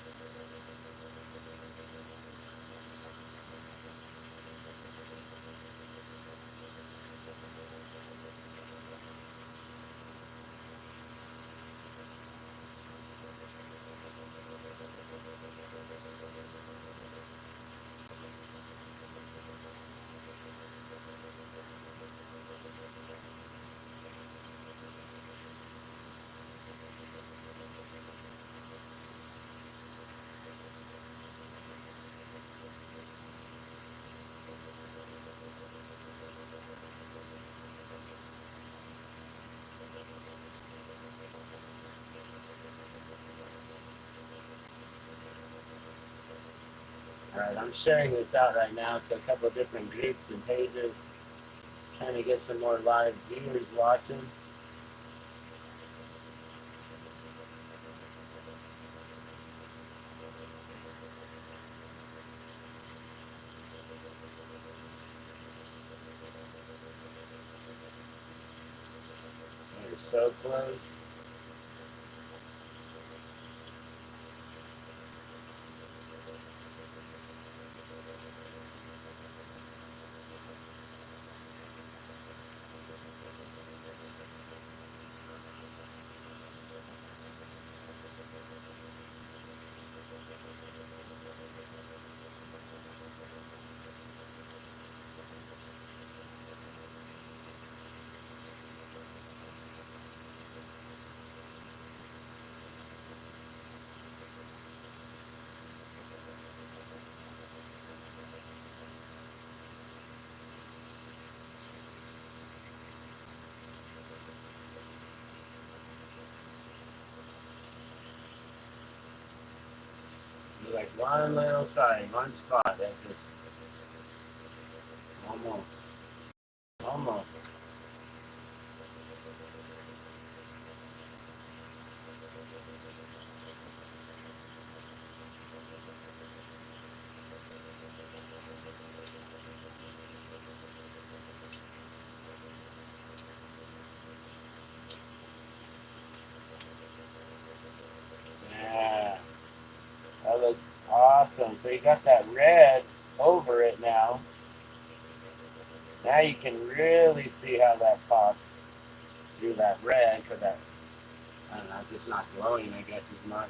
Alright, I'm sharing this out right now to a couple of different groups and pages, trying to get some more live viewers watching. We're so close. one little side, one spot. That's just almost, almost. Yeah, that looks awesome. So you got that red over it now. Now you can really see how that pops through that red, because that, I don't know, it's just not glowing, I guess, as much.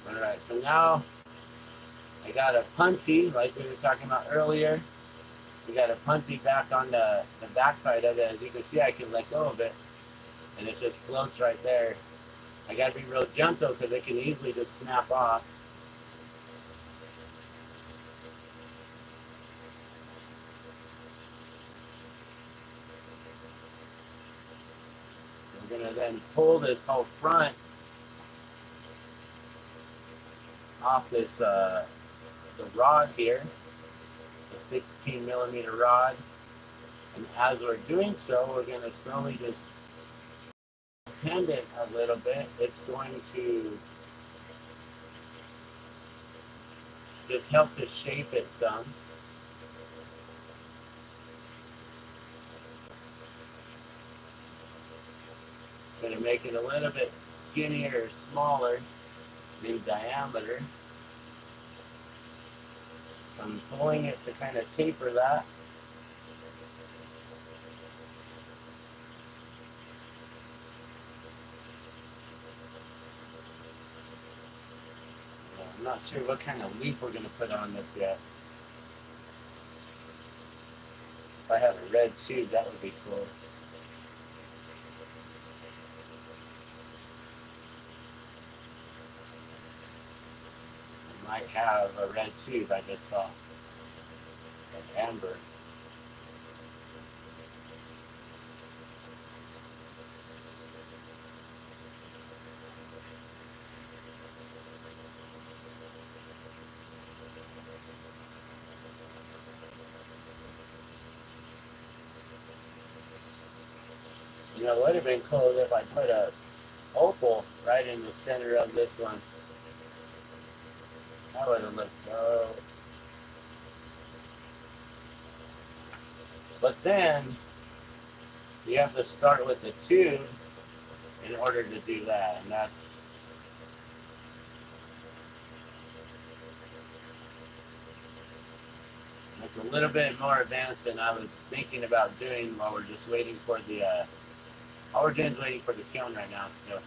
Alright, so now I got a puntee, like we were talking about earlier. We got a puntee back on the back side of it. As you can see, I can let go of it, and it just floats right there. I gotta be real gentle because it can easily just snap off. We're gonna then pull this whole front off this the rod here, the 16 millimeter rod. And as we're doing so, we're gonna slowly just bend it a little bit. It's going to just help to shape it some. Gonna make it a little bit skinnier or smaller in diameter. I'm pulling it to kind of taper that. I'm not sure what kind of leaf we're gonna put on this yet. If I had a red tube, that would be cool. I might have a red tube I just saw. An amber. You know, it would have been cool if I put a opal right in the center of this one. That would have looked dope. But then, you have to start with the tube in order to do that, and that's a little bit more advanced than I was thinking about doing while we're just waiting for the, all we're doing is waiting for the kiln right now, so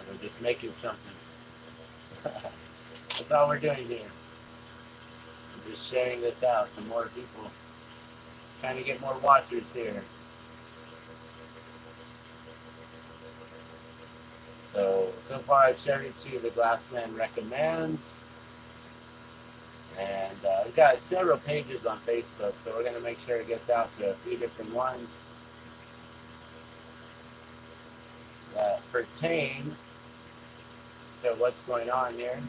we're just making something. That's all we're doing here. I'm just sharing this out to more people, trying to get more watchers here. So far I've shared it to the Glassman Recommends, and we've got several pages on Facebook, so we're going to make sure it gets out to a few different ones that pertain to what's going on here.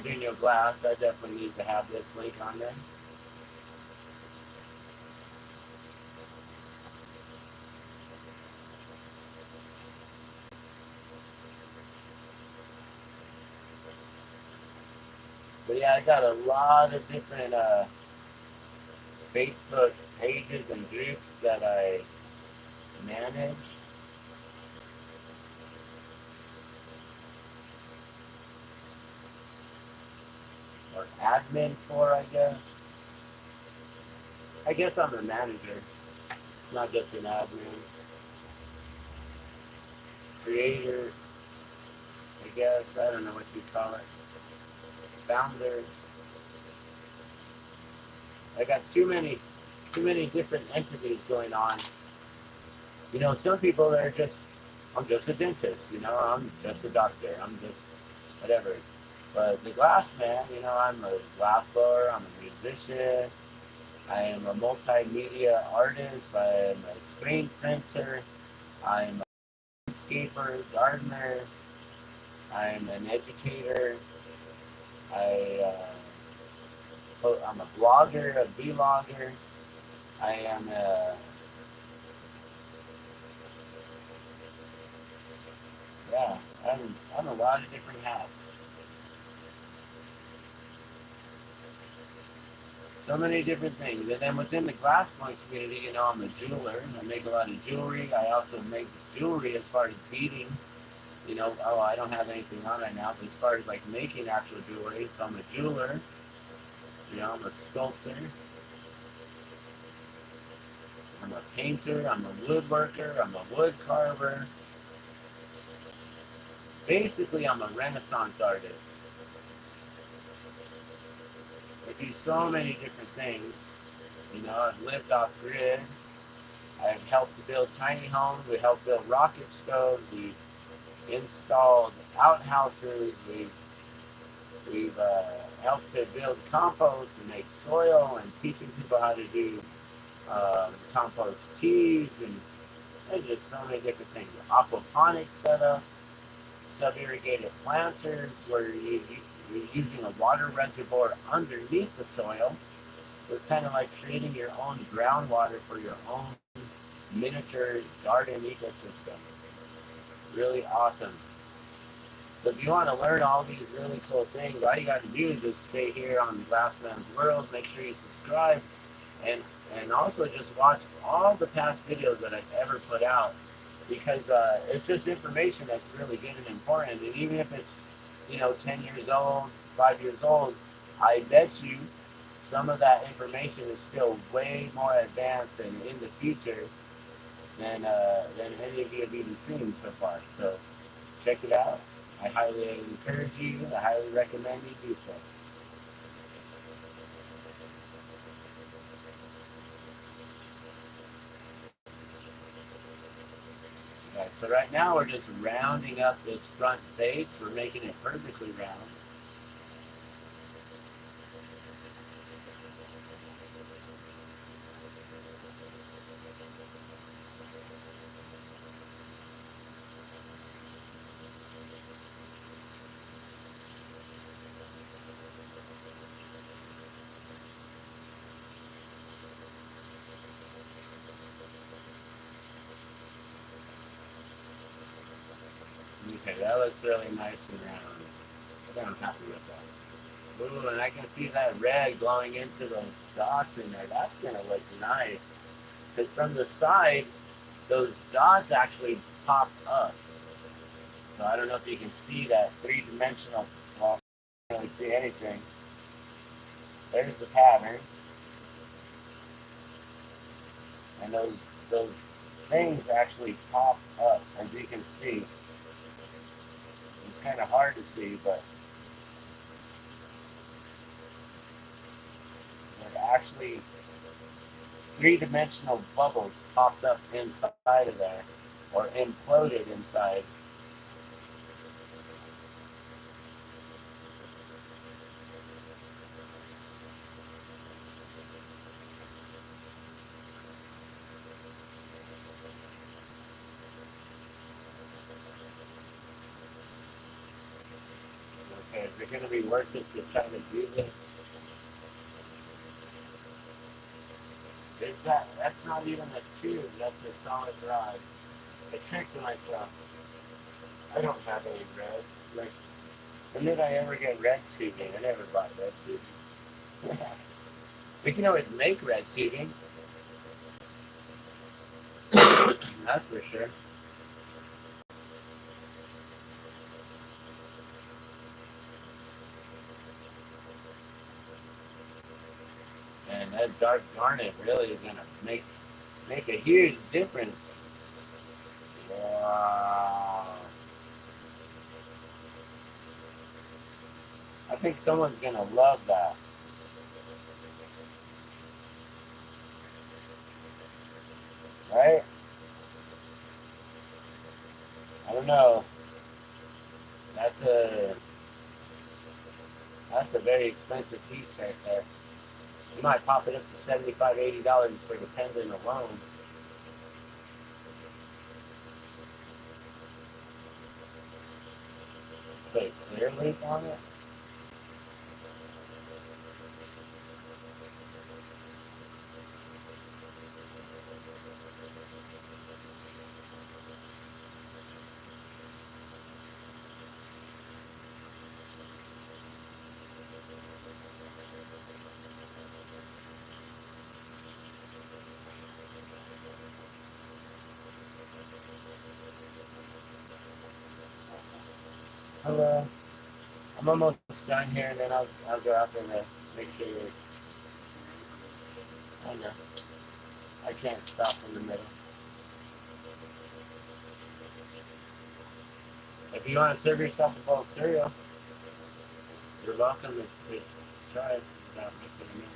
Junior Glass, I definitely need to have this link on there. But yeah, I got a lot of different Facebook pages and groups that I manage. or admin for, I guess. I guess I'm a manager, not just an admin. Creator, I guess. I don't know what you call it. Founder. I got too many different entities going on. You know, some people are just, I'm just a dentist, you know, I'm just a doctor, I'm just whatever. But the glass man, you know, I'm a glass blower, I'm a musician, I am a multimedia artist, I am a screen printer, I'm a landscaper, gardener, I'm an educator, I'm a blogger, a vlogger, I am a, yeah, I'm a lot of different hats. So many different things. And then within the glassblowing community, you know, I'm a jeweler. I make a lot of jewelry. I also make jewelry as far as beading. You know, oh, I don't have anything on right now, but as far as like making actual jewelry, so I'm a jeweler. You know, I'm a sculptor. I'm a painter. I'm a woodworker. I'm a wood carver. Basically, I'm a Renaissance artist. I do so many different things. You know, I've lived off grid. I've helped to build tiny homes. We helped build rocket stoves. We installed outhouses. We've helped to build compost and make soil and teaching people how to do compost teas and there's just so many different things. Aquaponics setup, sub-irrigated planters where you're using a water reservoir underneath the soil. So it's kind of like creating your own groundwater for your own miniature garden ecosystem. Really awesome. So if you want to learn all these really cool things, all you got to do is just stay here on the Glassman's World. Make sure you subscribe, and also just watch all the past videos that I've ever put out, because it's just information that's really good and important. And even if it's 10 years old, 5 years old, I bet you some of that information is still way more advanced and in the future than any of you have even seen so far. So check it out. I highly encourage you. I highly recommend you do so. Right, so right now we're just rounding up this front face. We're making it perfectly round. Okay, that looks really nice and round. I think I'm happy with that. Ooh, and I can see that red glowing into those dots in there. That's going to look nice. Because from the side, those dots actually pop up. So I don't know if you can see that three-dimensional. Well, I can't really see anything. There's the pattern. And those things actually pop up, as you can see. It's kind of hard to see, but they're actually three-dimensional bubbles popped up inside of there, or imploded inside. Okay, if you're going to be working to try to do this, that's not even a tube, that's a solid rod. I tricked myself. I don't have any red. Like, when did I ever get red tubing? I never bought red tubing. We can always make red tubing. That's for sure. that dark garnet really is gonna make a huge difference. Wow. I think someone's gonna love that. Right? I don't know. That's a very expensive piece right there. You might pop it up to $75, $80 for the pendant alone. Put a clear loop on it. Hello. I'm almost done here, and then I'll go out there and make sure you're. I know. I can't stop in the middle. If you want to serve yourself a bowl of cereal, you're welcome to try it without making a meal.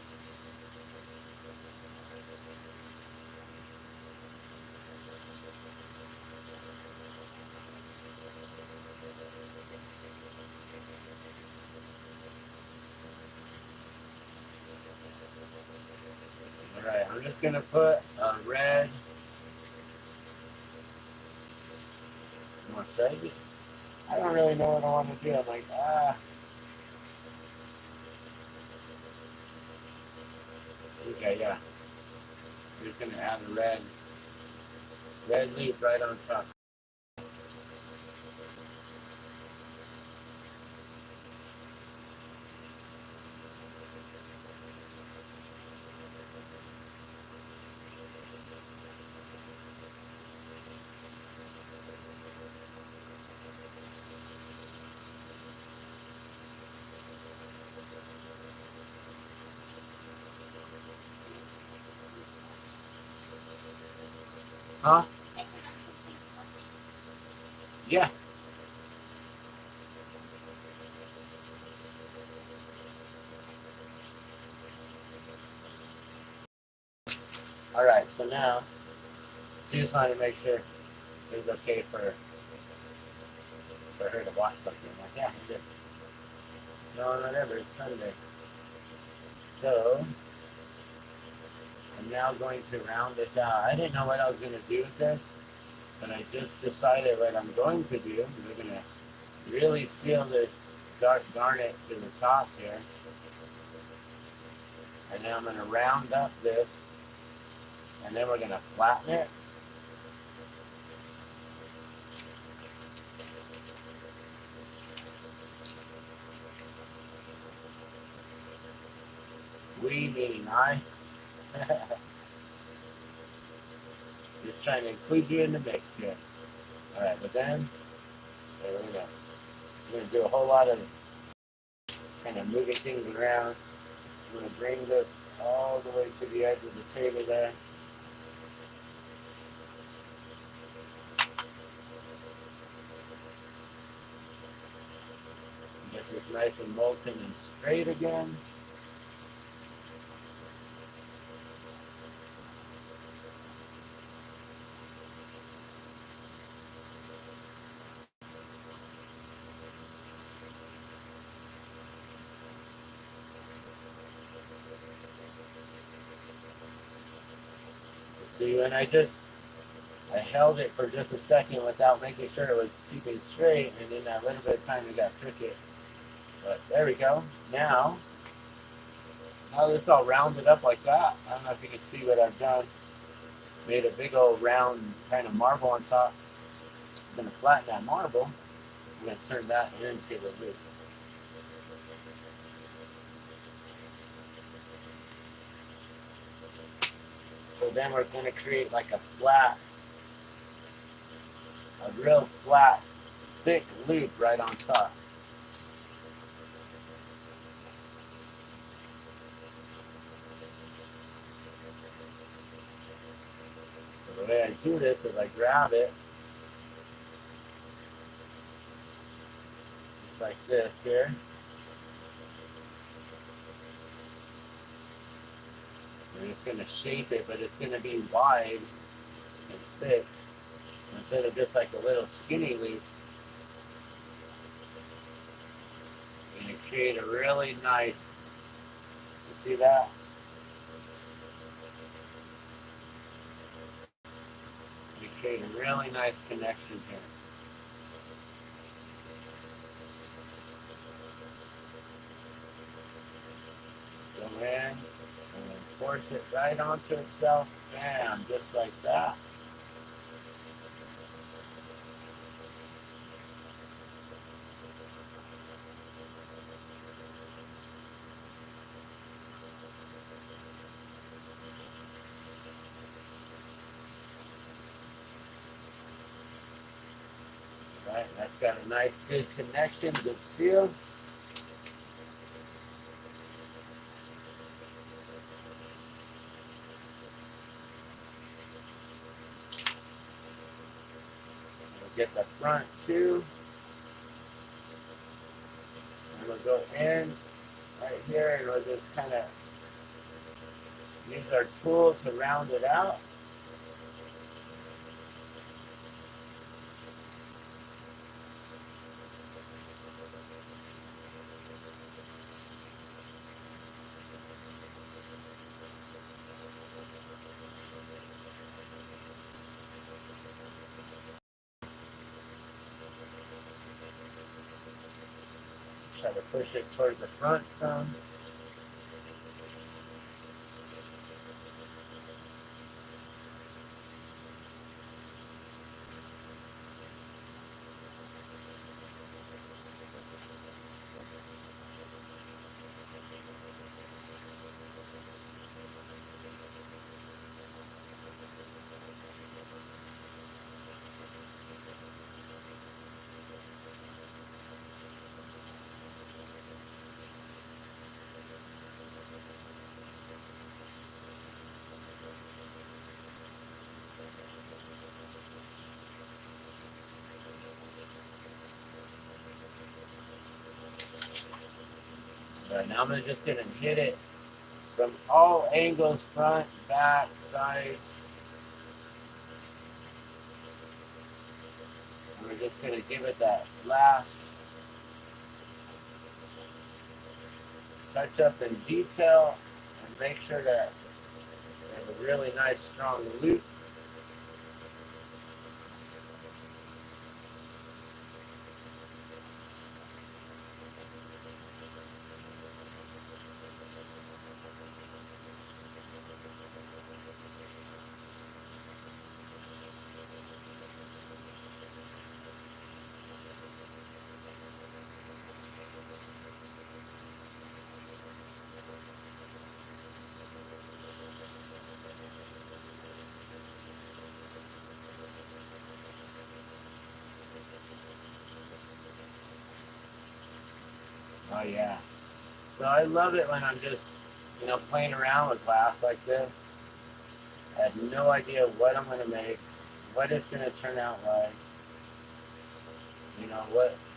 Alright, I'm just going to put a red. I don't really know what I want to do. I'm like, okay, yeah. I'm just going to add a red leaf right on top. Huh? Yeah. Alright, so now, she just wanted to make sure it was okay for her to watch something. I'm like, yeah, I'm good. No, whatever, it's Sunday. So, I'm now going to round this out. I didn't know what I was going to do with this, but I just decided what I'm going to do. We're going to really seal this dark garnet to the top here. And then I'm going to round up this, and then we're going to flatten it. We meaning I. Just trying to include you in the mix here. Alright, but then we're gonna do a whole lot of kind of moving things around. I'm gonna bring this all the way to the edge of the table there. Get this nice and molten and straight again. See, and I held it for just a second without making sure it was keeping straight, and in that little bit of time it got crooked. But there we go. Now it's all rounded up like that. I don't know if you can see what I've done. Made a big old round kind of marble on top. I'm going to flatten that marble. I'm going to turn that into the loop. So then we're going to create like a real flat, thick loop right on top. do this is I grab it just like this here. We're just going to shape it, but it's going to be wide and thick instead of just like a little skinny leaf. And you create a really nice, you see that? You create a really nice connection here. Go in and then force it right onto itself. Bam, just like that. Right, that's got a nice good connection, good seal. We'll get the front too. And we'll go in right here and we'll just kind of use our tool to round it out. Try to push it towards the front some. Right, now I'm just going to hit it from all angles, front, back, sides. And we're just going to give it that last touch up in detail and make sure that we have a really nice strong loop. Oh yeah. So I love it when I'm just, playing around with glass like this. I have no idea what I'm going to make, what it's going to turn out like,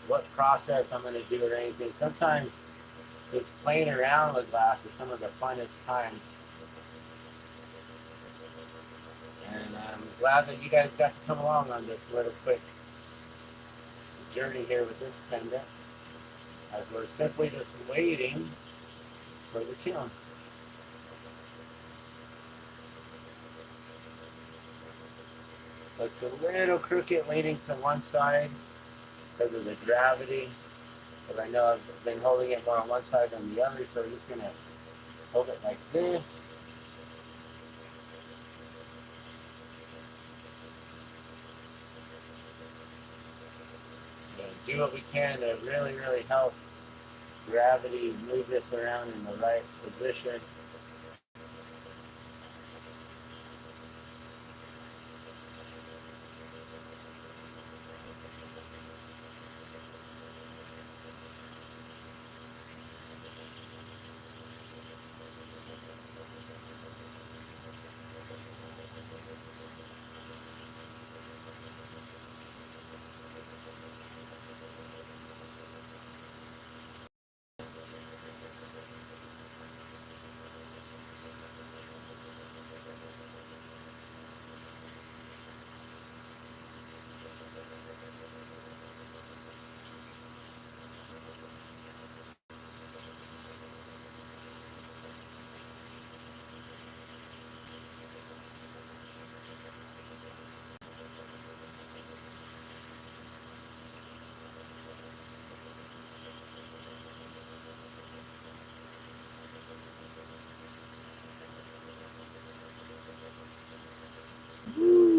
what process I'm going to do or anything. Sometimes just playing around with glass is some of the funnest times. And I'm glad that you guys got to come along on this little quick journey here with this pendant, as we're simply just waiting for the kiln. Looks a little crooked leaning to one side because of the gravity, because I know I've been holding it more on one side than the other, so I'm just going to hold it like this. And do what we can to really, really help gravity move this around in the right position.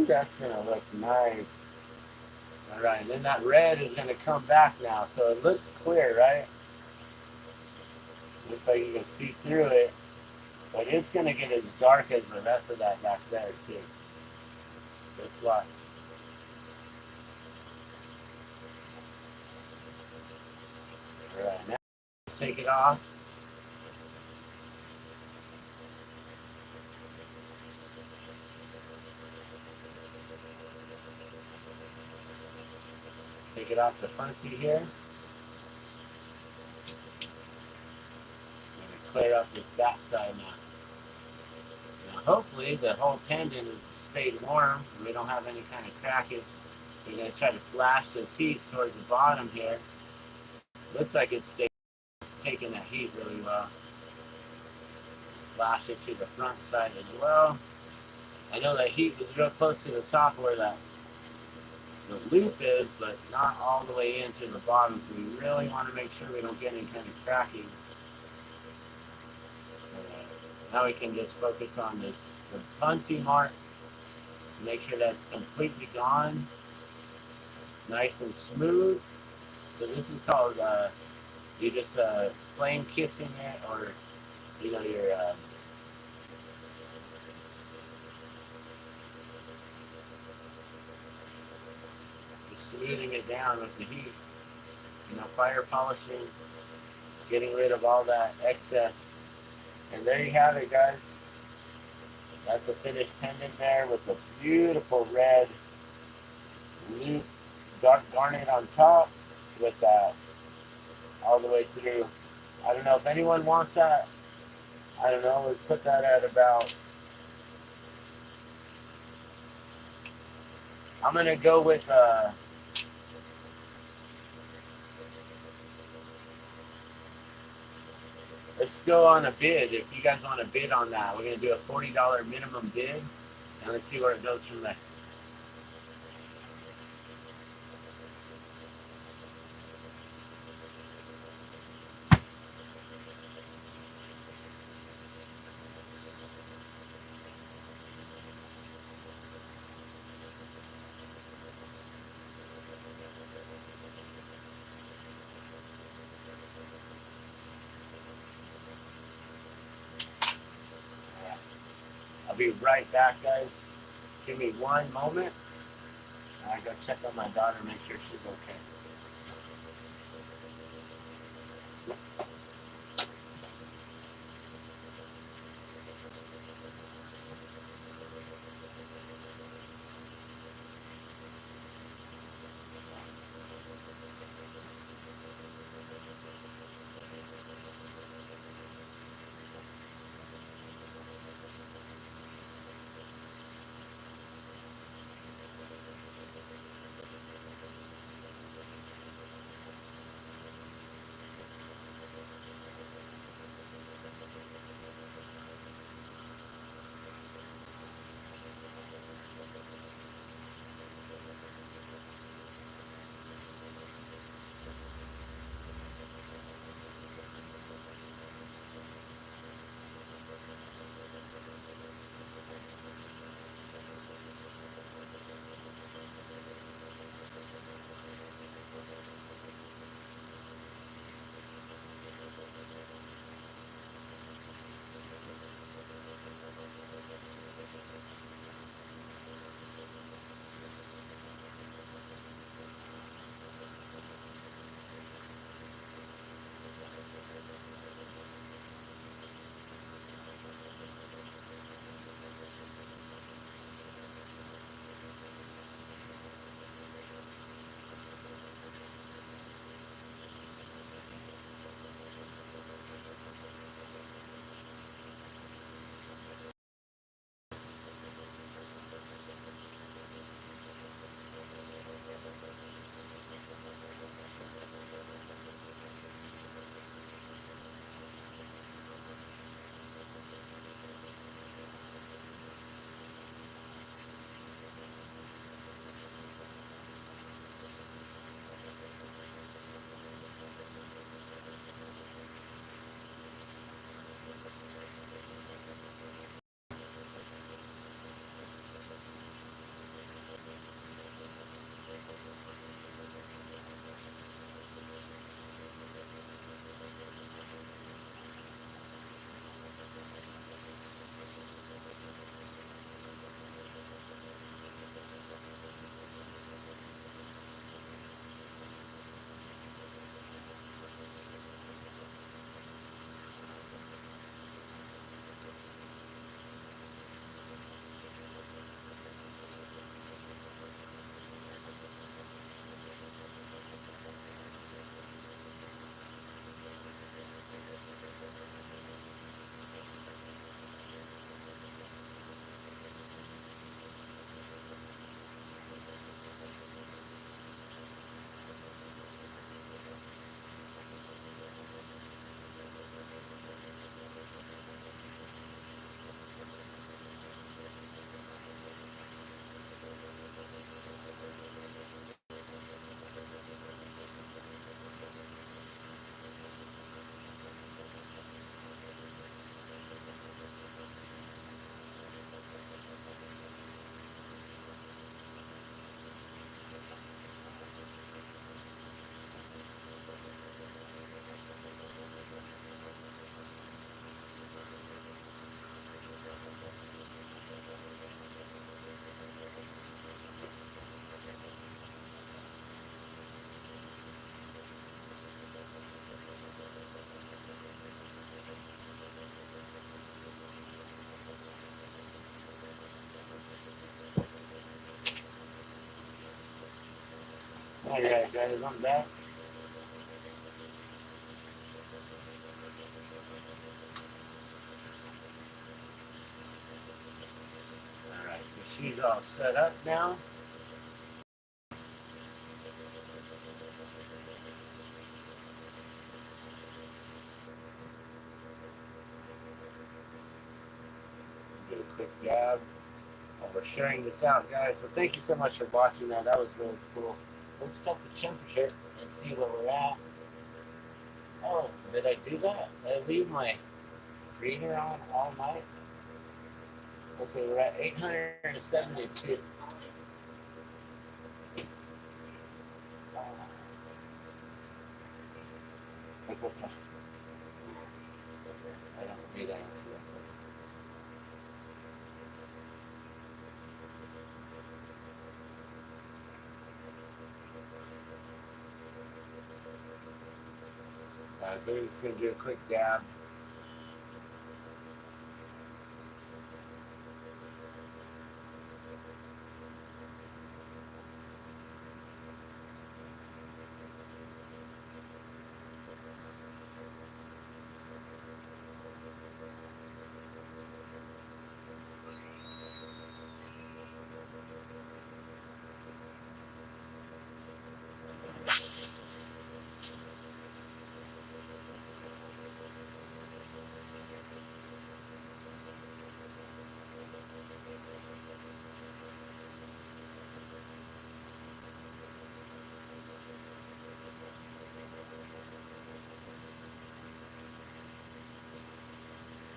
that's gonna look nice. All right, and then that red is gonna come back now, so it looks clear, right? Looks like you can see through it, but it's gonna get as dark as the rest of that back there too. Just watch. All right, now take it off. Take it off the fronty here. Clear up this back side now. Now hopefully the whole pendant has stayed warm and we don't have any kind of cracking. We're going to try to flash this heat towards the bottom here. Looks like it's taking that heat really well. Flash it to the front side as well. I know that heat is real close to the top where the loop is, but not all the way into the bottom. So we really want to make sure we don't get any kind of cracking. Now we can just focus on the punty mark. Make sure that's completely gone. Nice and smooth. So this is called, you just flame kissing it, or, you know, you're just smoothing it down with the heat. You know, fire polishing, getting rid of all that excess. And there you have it, guys. That's a finished pendant there with a beautiful red loop dark garnet on top with that all the way through. I don't know if anyone wants that. I don't know. Let's put that at about, I'm going to go with, let's go on a bid. If you guys want to bid on that, we're going to do a $40 minimum bid, and let's see where it goes from there. I'll be right back, guys. Give me one moment. I gotta check on my daughter, make sure she's okay. Alright guys, I'm back. Alright, so she's all set up now. Do a quick dab. While we're sharing this out, guys. So thank you so much for watching that. That was really cool. Let's check the temperature and see where we're at. Oh, did I do that? Did I leave my reader on all night? Okay, we're at 872. That's okay. I don't read that into it. So we're just going to do a quick dab.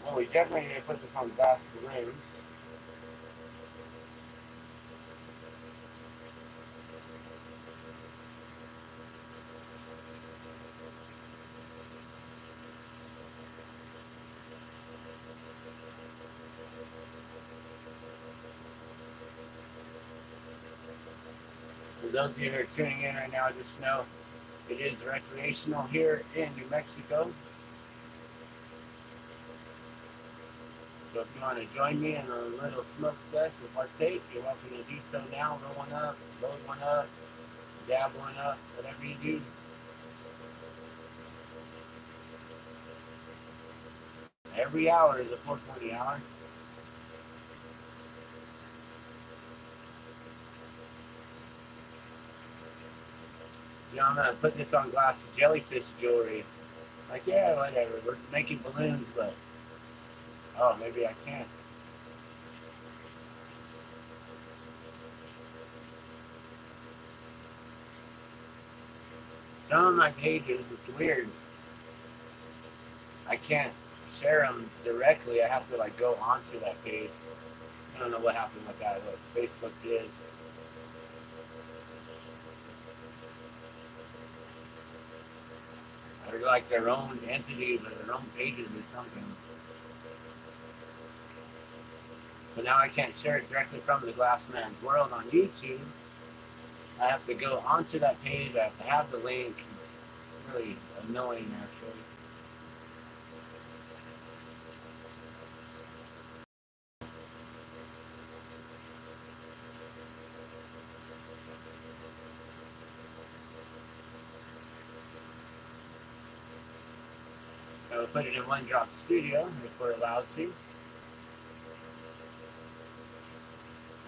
Well, we definitely need to put this on Glassblowing. So those of you who are tuning in right now, just know it is recreational here in New Mexico. So if you want to join me in a little smoke sesh or partake, you're welcome to do so now. Roll one up, load one up, dab one up, whatever you do. Every hour is a 420 hour. You know, I'm going to put this on glass jellyfish jewelry. Like, yeah, whatever. We're making balloons, but, oh, maybe I can't. Some of my pages, it's weird. I can't share them directly. I have to, like, go onto that page. I don't know what happened with that, what Facebook did. They're like their own entities or their own pages or something. So now I can't share it directly from the Glassman's World on YouTube. I have to go onto that page. I have to have the link. It's really annoying, actually. I'll put it in One Drop Studio if we're allowed to.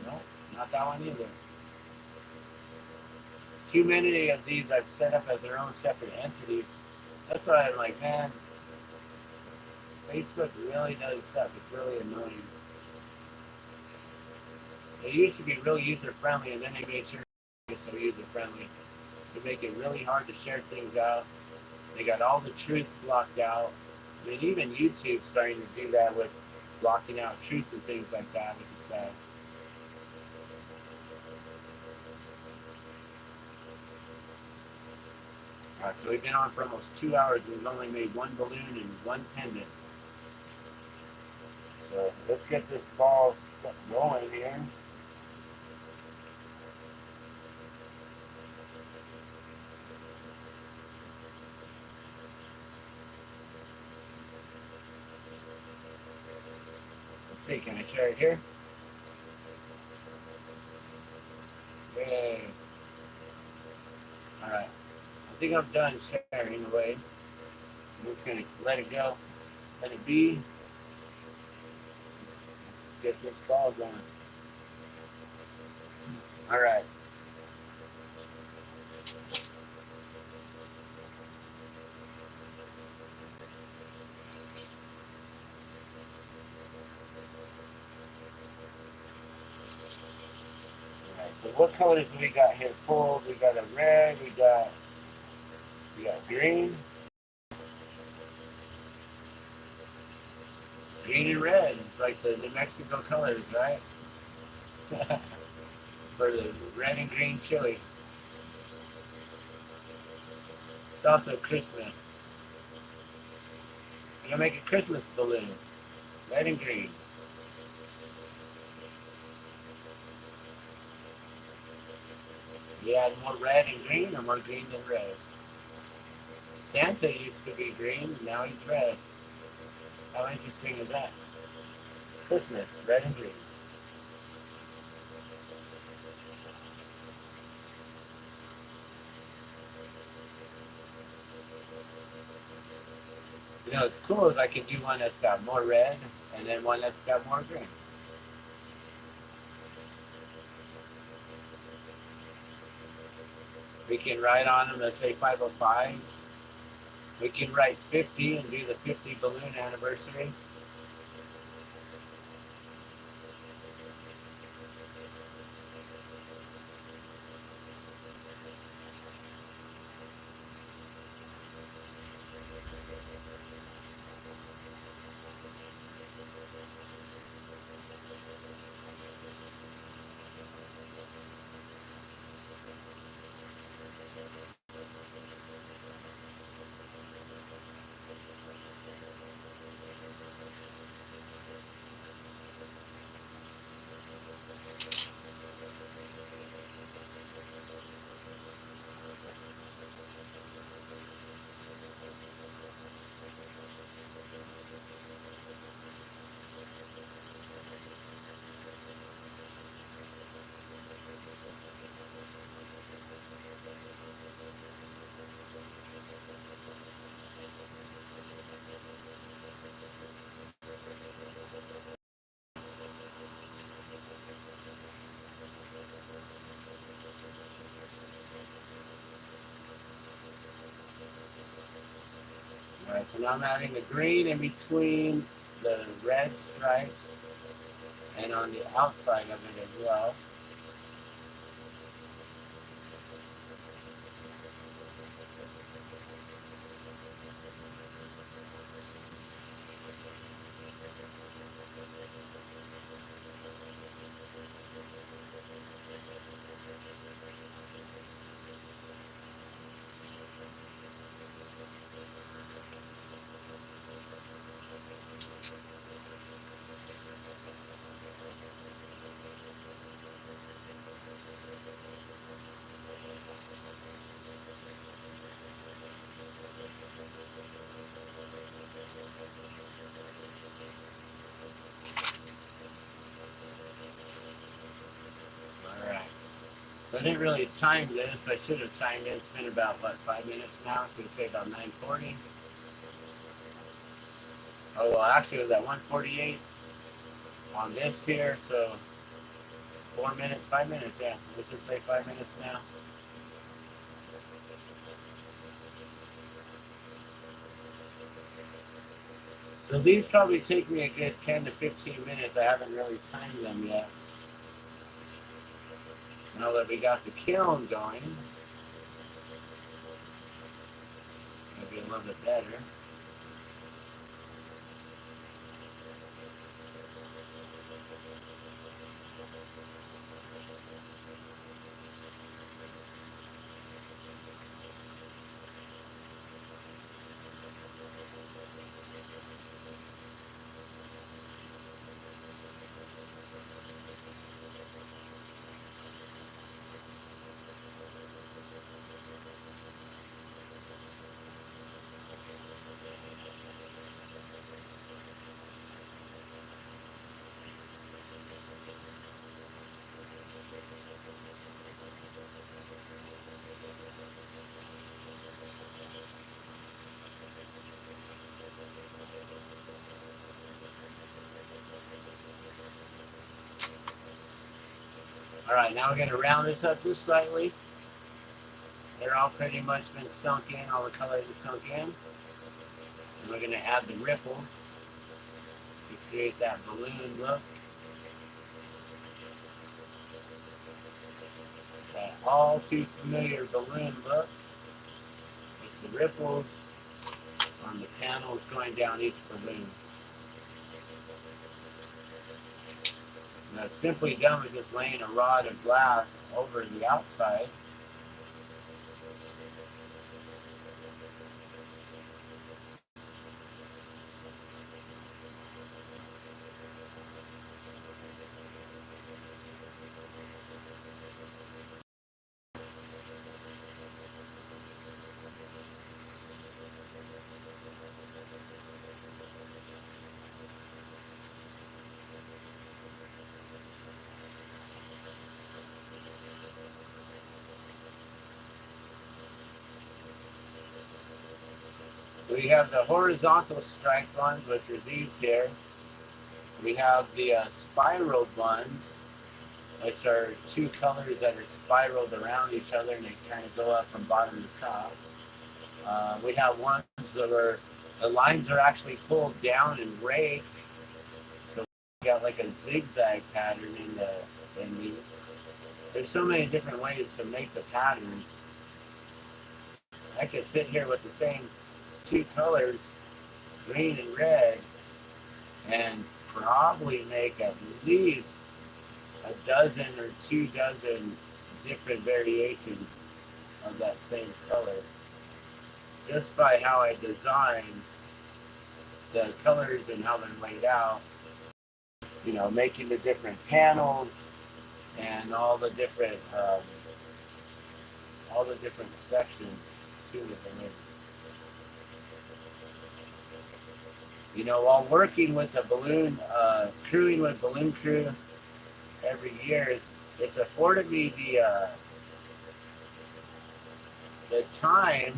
No, not that one either. Too many of these I've set up as their own separate entities. That's why I'm like, man, Facebook really does suck. It's really annoying. It used to be real user-friendly, and then they made sure it's so user-friendly to make it really hard to share things out. They got all the truth blocked out. I mean, even YouTube's starting to do that with blocking out truth and things like that, which is sad. Alright, so we've been on for almost 2 hours and we've only made one balloon and one pendant. So let's get this ball going here. Let's see, can I share it here? Yay. think I'm done sharing away. I'm just gonna let it go, let it be. Get this ball going. All right. All right. So what colors do we got here? Full. We got a red. We got green. Green and red. It's like the New Mexico colors, right? For the red and green chili. It's also Christmas. I'm gonna make a Christmas balloon. Red and green. You add more red and green or more green than red? Santa used to be green, now he's red. How interesting is that? Christmas, red and green. You know, it's cool is I can do one that's got more red and then one that's got more green. We can write on them, let's say 505. We can write 50 and do the 50 balloon anniversary. All right, so now I'm adding the green in between the red stripes and on the outside of it as well. All right. So I didn't really time this. I should have timed it. It's been about, what, 5 minutes now? So we say about 9:40. Oh, well, actually, it was at 1:48 on this here. So 4 minutes, 5 minutes, yeah. Let's just say 5 minutes now. So these probably take me a good 10 to 15 minutes. I haven't really timed them yet. Now that we got the kiln going, it'll be a little bit better. All right, now we're going to round this up just slightly. They're all pretty much been sunk in, all the colors are sunk in. And we're going to add the ripples to create that balloon look. That all too familiar balloon look with the ripples on the panels going down each balloon. And that's simply done with just laying a rod of glass over the outside. We have the horizontal striped ones, which are these here. We have the spiral ones, which are two colors that are spiraled around each other and they kind of go up from bottom to top. We have ones that are, the lines are actually pulled down and raked. So we got like a zigzag pattern in these. There's so many different ways to make the patterns. I could sit here with the same two colors, green and red, and probably make at least a dozen or 2 dozen different variations of that same color. Just by how I designed the colors and how they're laid out, you know, making the different panels and all the different sections to the balloon. You know, while working with the balloon, crewing with Balloon Crew every year, it's afforded me the time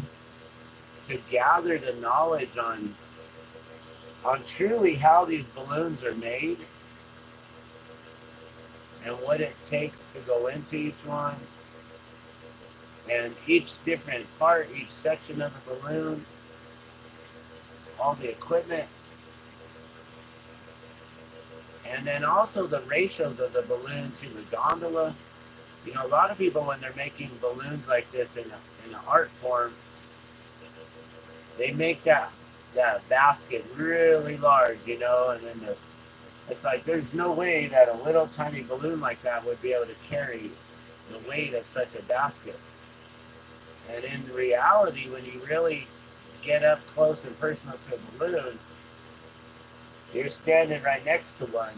to gather the knowledge on truly how these balloons are made and what it takes to go into each one, and each different part, each section of the balloon, all the equipment, and then also the ratios of the balloon to the gondola. You know, a lot of people, when they're making balloons like this in an art form, they make that basket really large, you know, and then it's like there's no way that a little tiny balloon like that would be able to carry the weight of such a basket. And in reality, when you really get up close and personal to a balloon, you're standing right next to one,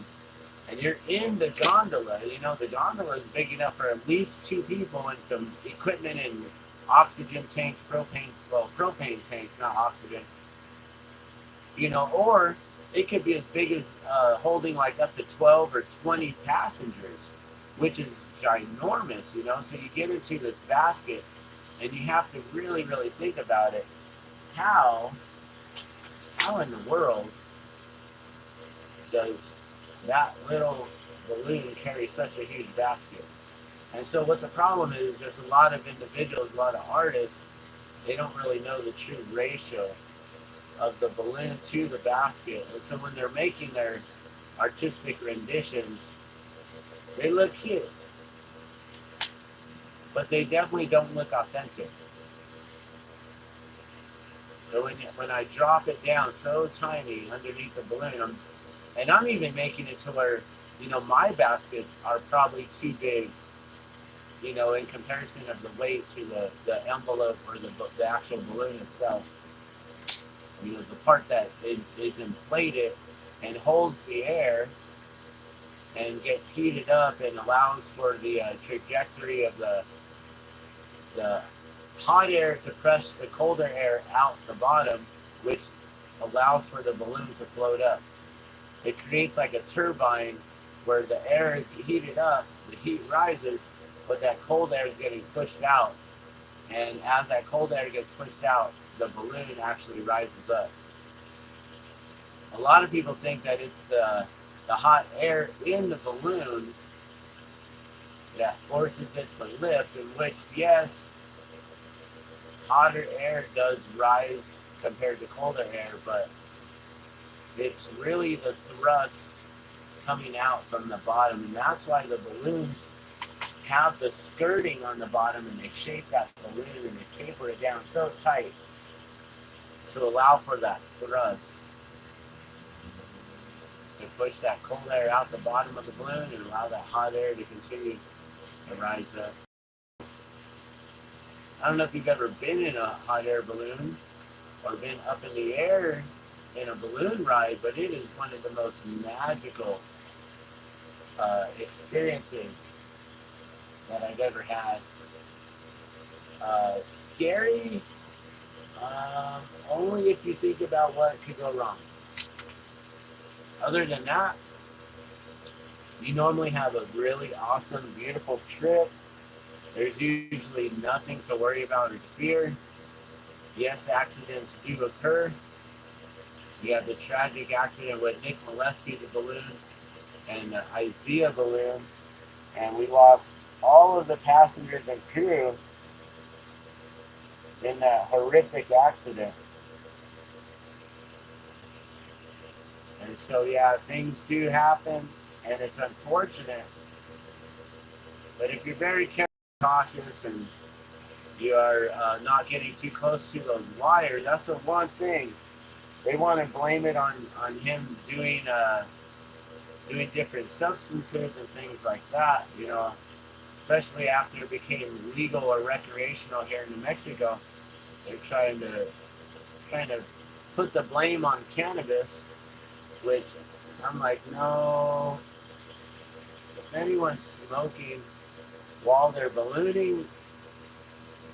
and you're in the gondola. You know, the gondola is big enough for at least 2 people and some equipment and oxygen tanks, propane tanks, not oxygen. You know, or it could be as big as holding like up to 12 or 20 passengers, which is ginormous, you know. So you get into this basket, and you have to really, really think about it. How in the world does that little balloon carry such a huge basket? And so what the problem is, there's a lot of individuals, a lot of artists, they don't really know the true ratio of the balloon to the basket. And so when they're making their artistic renditions, they look cute, but they definitely don't look authentic. So when I drop it down so tiny underneath the balloon, I'm even making it to where, you know, my baskets are probably too big, you know, in comparison of the weight to the envelope or the actual balloon itself. You know, the part that is inflated and holds the air and gets heated up and allows for the trajectory of the hot air to press the colder air out the bottom, which allows for the balloon to float up. It creates like a turbine where the air is heated up, the heat rises, but that cold air is getting pushed out. And as that cold air gets pushed out, the balloon actually rises up. A lot of people think that it's the hot air in the balloon that forces it to lift, in which, yes, hotter air does rise compared to colder air, but it's really the thrust coming out from the bottom, and that's why the balloons have the skirting on the bottom, and they shape that balloon and they taper it down so tight to allow for that thrust to push that cold air out the bottom of the balloon and allow that hot air to continue to rise up. I don't know if you've ever been in a hot air balloon or been up in the air in a balloon ride, but it is one of the most magical experiences that I've ever had. Scary, only if you think about what could go wrong. Other than that, you normally have a really awesome, beautiful trip. There's usually nothing to worry about or fear. Yes, accidents do occur. You have the tragic accident with Nick Molesky, the balloon, and the Isaiah balloon, and we lost all of the passengers and crew in that horrific accident. And so, yeah, things do happen, and it's unfortunate. But if you're very careful, cautious, and you are not getting too close to those wires, that's the one thing. They want to blame it on him doing different substances and things like that, you know, especially after it became legal or recreational here in New Mexico. They're trying to kind of put the blame on cannabis, which I'm like, no, if anyone's smoking while they're ballooning,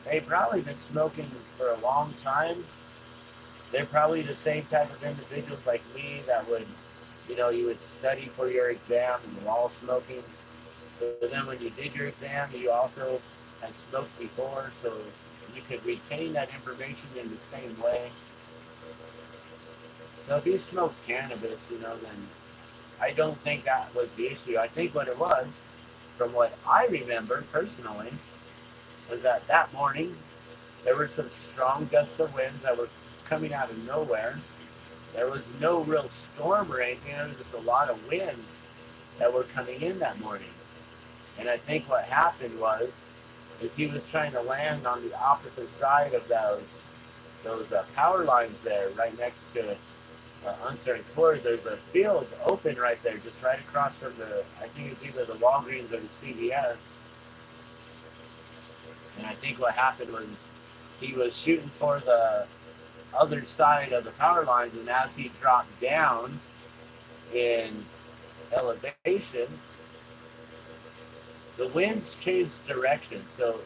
they've probably been smoking for a long time. They're probably the same type of individuals like me that would, you know, you would study for your exam while smoking. So then when you did your exam, you also had smoked before, so you could retain that information in the same way. So if you smoked cannabis, you know, then I don't think that was the issue. I think what it was, from what I remember personally, was that that morning there were some strong gusts of winds that were coming out of nowhere. There was no real storm or anything. There was just a lot of winds that were coming in that morning. And I think what happened is he was trying to land on the opposite side of those power lines there, right next to uncertain tours. There's a field open right there, just right across from I think it's either the Walgreens or the CVS. And I think what happened was he was shooting for the other side of the power lines, and as he dropped down in elevation, the winds changed direction. So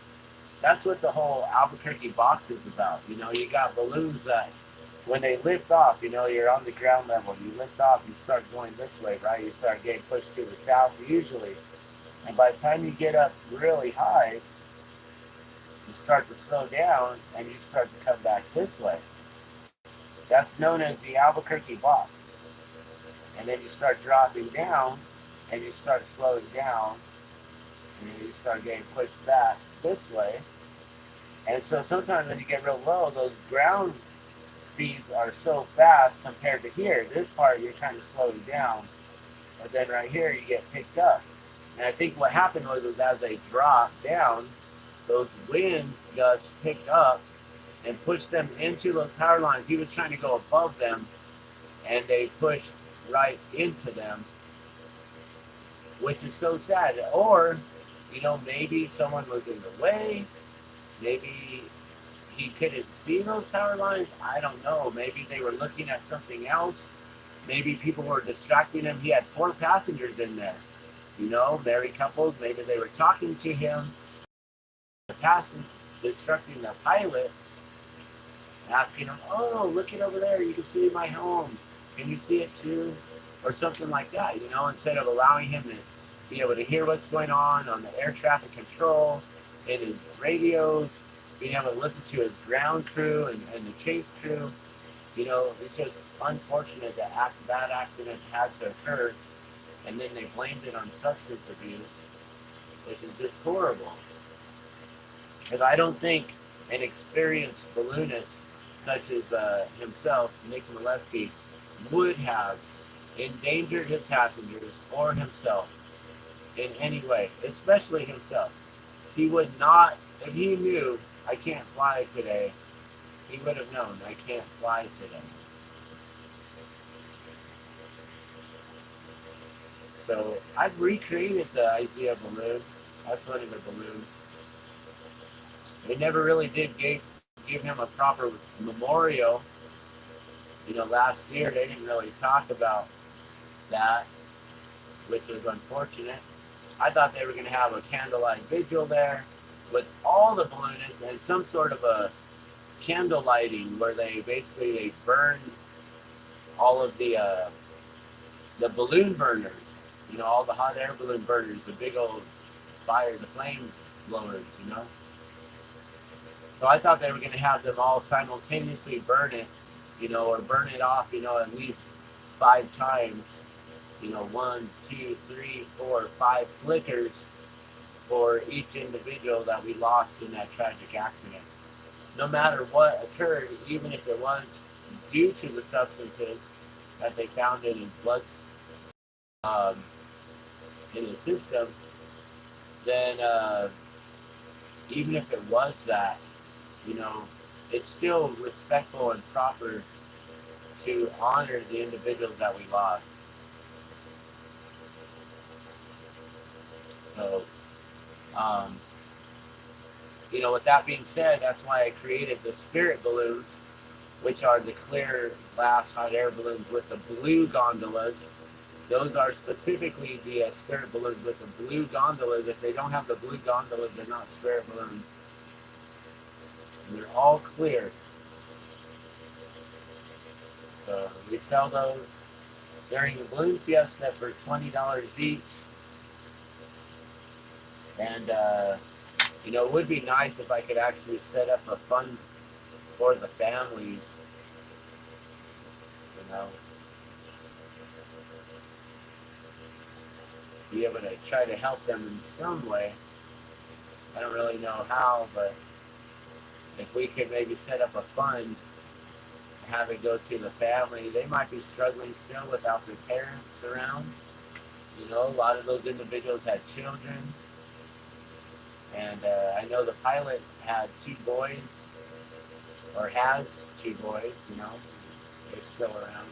that's what the whole Albuquerque box is about. You know, you got balloons that when they lift off, you know, you're on the ground level, you lift off, you start going this way, right? You start getting pushed to the south usually. And by the time you get up really high, you start to slow down and you start to come back this way. That's known as the Albuquerque box. And then you start dropping down and you start slowing down and you start getting pushed back this way. And so sometimes when you get real low, those ground speeds are so fast compared to here. This part you're kind of slowing down, but then right here you get picked up. And I think what happened was as they dropped down, those wind gusts picked up and pushed them into those power lines. He was trying to go above them, and they pushed right into them, which is so sad. Or, you know, maybe someone was in the way. Maybe he couldn't see those power lines. I don't know. Maybe they were looking at something else. Maybe people were distracting him. He had 4 passengers in there. You know, married couples. Maybe they were talking to him. The passenger distracting the pilot, asking him, "Oh, look it over there. You can see my home. Can you see it too?" Or something like that. You know, instead of allowing him to be able to hear what's going on the air traffic control, in his radios, being able to listen to his ground crew and the chase crew. You know, it's just unfortunate that accident had to occur, and then they blamed it on substance abuse. which is just horrible. Because I don't think an experienced balloonist such as himself, Nick Molesky, would have endangered his passengers or himself in any way, especially himself. He would not, if he knew I can't fly today, he would have known I can't fly today. So I've recreated the idea of balloon. I've flown in a balloon. They never really did give him a proper memorial. You know, last year they didn't really talk about that, which was unfortunate. I thought they were going to have a candlelight vigil there with all the balloonists and some sort of a candle lighting where they basically burn all of the balloon burners, you know, all the hot air balloon burners, the big old fire, the flame blowers, you know. So I thought they were going to have them all simultaneously burn it, you know, or burn it off, you know, at least 5 times, you know, 1, 2, 3, 4, 5 flickers for each individual that we lost in that tragic accident. No matter what occurred, even if it was due to the substances that they found in his blood, in his system, then even if it was that, you know, it's still respectful and proper to honor the individuals that we lost. So, you know, with that being said, that's why I created the spirit balloons, which are the clear glass hot air balloons with the blue gondolas. Those are specifically the spirit balloons with the blue gondolas. If they don't have the blue gondolas, they're not spirit balloons. And they're all clear. So we sell those during the Balloon Fiesta for $20 each. And, you know, it would be nice if I could actually set up a fund for the families, you know. Be able to try to help them in some way. I don't really know how, but if we could maybe set up a fund and have it go to the family, they might be struggling still without their parents around. You know, a lot of those individuals had children. And I know the pilot had 2 boys, or has 2 boys, you know, they're still around.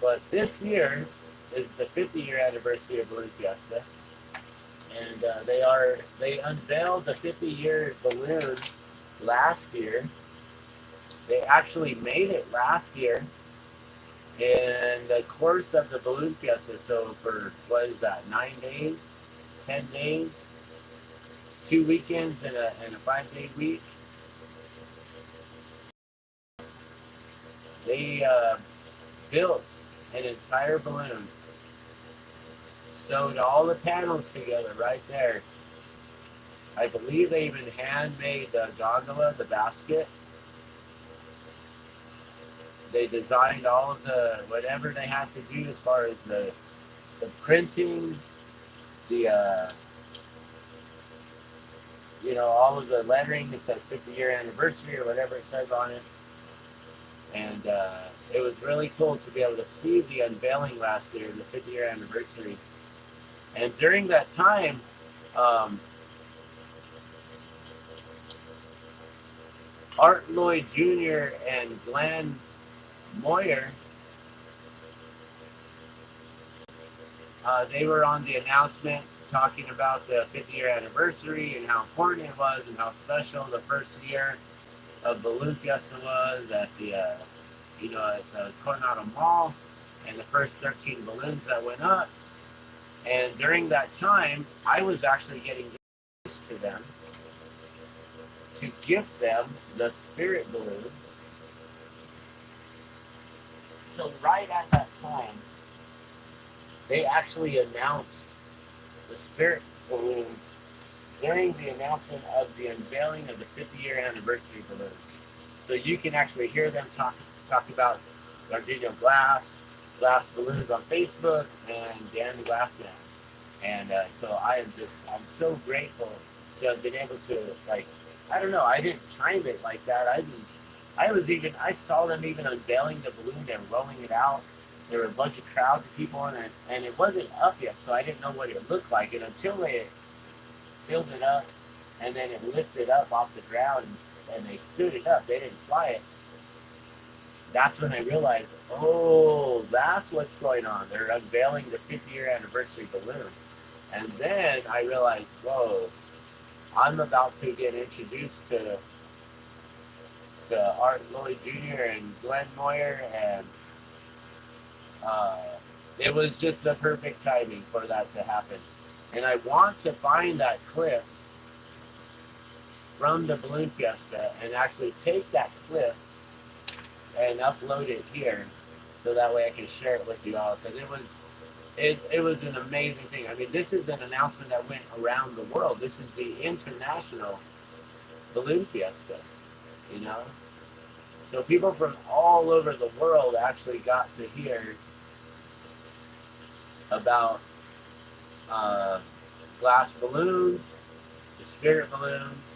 But this year is the 50-year anniversary of Balloon Fiesta. And they unveiled the 50-year balloon last year. They actually made it last year in the course of the Balloon Fiesta. So for, what is that, 9 days, 10 days, 2 weekends and a 5-day week. They built an entire balloon. Sewed all the panels together right there. I believe they even handmade the gondola, the basket. They designed all of the, whatever they had to do as far as the printing, the, you know, all of the lettering that says 50-year anniversary or whatever it says on it. And it was really cool to be able to see the unveiling last year, the 50-year anniversary. And during that time, Art Lloyd Jr. and Glenn Moyer, they were on the announcement talking about the 50-year anniversary and how important it was and how special the first year of Balloon Fiesta was at the, you know, at the Coronado Mall, and the first 13 balloons that went up. And during that time, I was actually getting gifts to them to gift them the spirit balloon. So right at that time, they actually announced the spirit balloons during the announcement of the unveiling of the 50-year anniversary balloons. So you can actually hear them talk about Gardenia glass balloons on Facebook, and Dan the Glassman. And so I'm so grateful to have been able to, like, I don't know, I didn't time it like that. I saw them even unveiling the balloon. They were rolling it out. There were a bunch of crowds of people in it, and it wasn't up yet, so I didn't know what it looked like. And until they filled it up, and then it lifted up off the ground, and they stood it up, they didn't fly it. That's when I realized, oh, that's what's going on. They're unveiling the 50-year anniversary balloon. And then I realized, whoa, I'm about to get introduced to Art Lloyd Jr. and Glenn Moyer, and it was just the perfect timing for that to happen. And I want to find that clip from the Balloon Fiesta and actually take that clip and upload it here, so that way I can share it with you all, because it was an amazing thing. I mean, this is an announcement that went around the world. This is the International Balloon Fiesta, you know? So people from all over the world actually got to hear about glass balloons, the spirit balloons.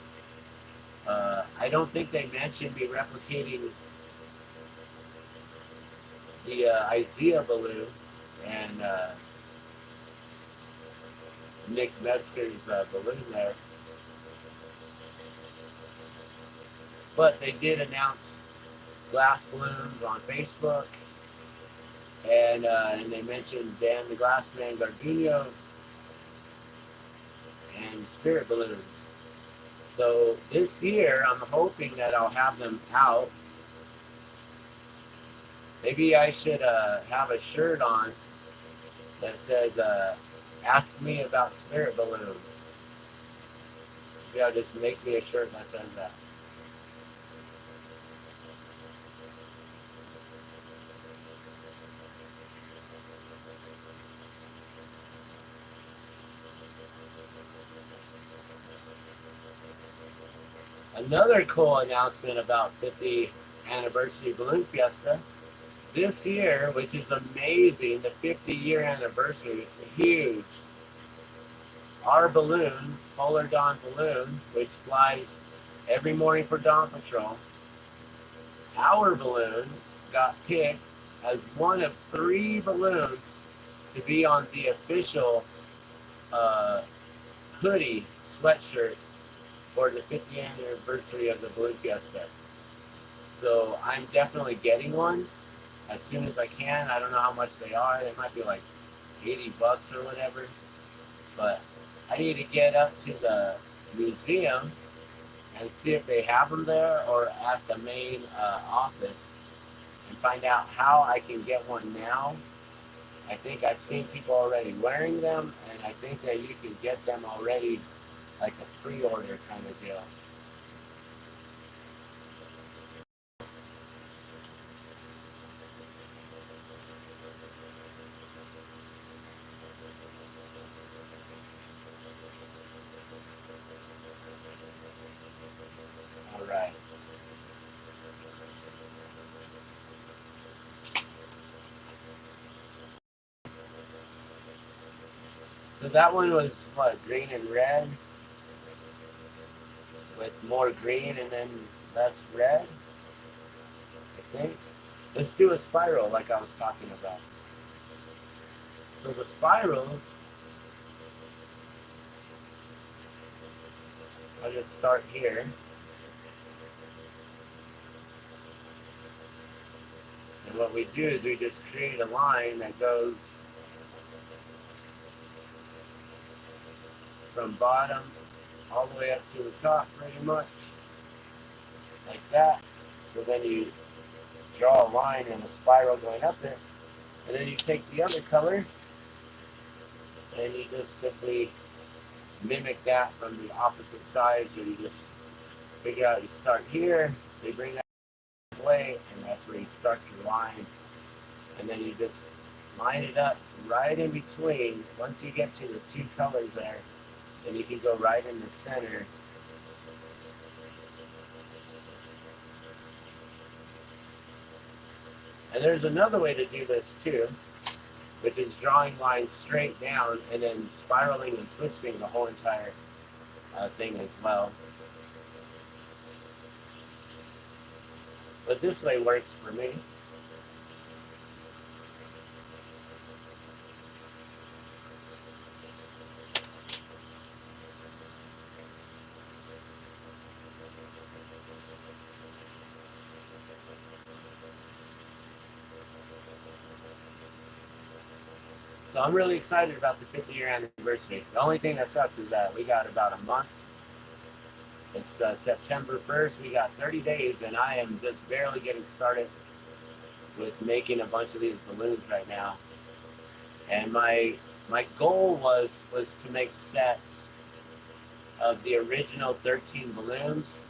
I don't think they mentioned me replicating the Isaiah balloon and Nick Metzger's balloon there. But they did announce glass balloons on Facebook, and they mentioned Dan the Glassman, Gardenia, and spirit balloons. So this year, I'm hoping that I'll have them out. Maybe I should have a shirt on that says, ask me about spirit balloons. Maybe I'll just make me a shirt that says that. Another cool announcement about 50th anniversary Balloon Fiesta. This year, which is amazing, the 50-year anniversary is huge. Our balloon, Polar Dawn Balloon, which flies every morning for Dawn Patrol, our balloon got picked as one of 3 balloons to be on the official hoodie sweatshirt for the 50th anniversary of the Balloon Fiesta. So I'm definitely getting one as soon as I can. I don't know how much they are. They might be like $80 or whatever. But I need to get up to the museum and see if they have them there or at the main office and find out how I can get one now. I think I've seen people already wearing them, and I think that you can get them already like a pre-order kind of deal. Alright. So that one was what, green and red? With more green and then less red, I think. Let's do a spiral like I was talking about. So the spirals, I'll just start here. And what we do is we just create a line that goes from bottom all the way up to the top, pretty much, like that. So then you draw a line in a spiral going up there, and then you take the other color and you just simply mimic that from the opposite side. So you just figure out, you start here, they bring that away, and that's where you start your line, and then you just line it up right in between. Once you get to the 2 colors there, and you can go right in the center. And there's another way to do this too, which is drawing lines straight down and then spiraling and twisting the whole entire thing as well. But this way works for me. So I'm really excited about the 50-year anniversary. The only thing that sucks is that we got about a month. It's September 1st. We got 30 days, and I am just barely getting started with making a bunch of these balloons right now. And my goal was to make sets of the original 13 balloons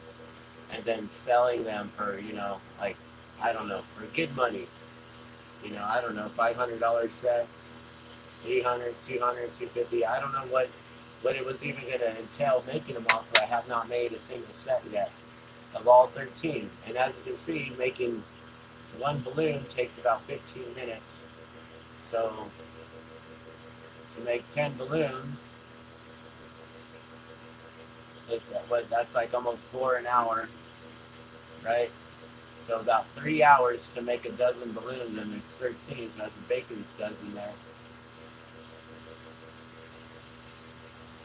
and then selling them for, you know, like, I don't know, for good money. You know, I don't know, $500 sets. 300, 200, 250. I don't know what it was even going to entail making them all, because I have not made a single set yet of all 13. And as you can see, making one balloon takes about 15 minutes. So to make 10 balloons, that's like almost 4 an hour, right? So about 3 hours to make a dozen balloons, and it's 13, so that's a baker's dozen there.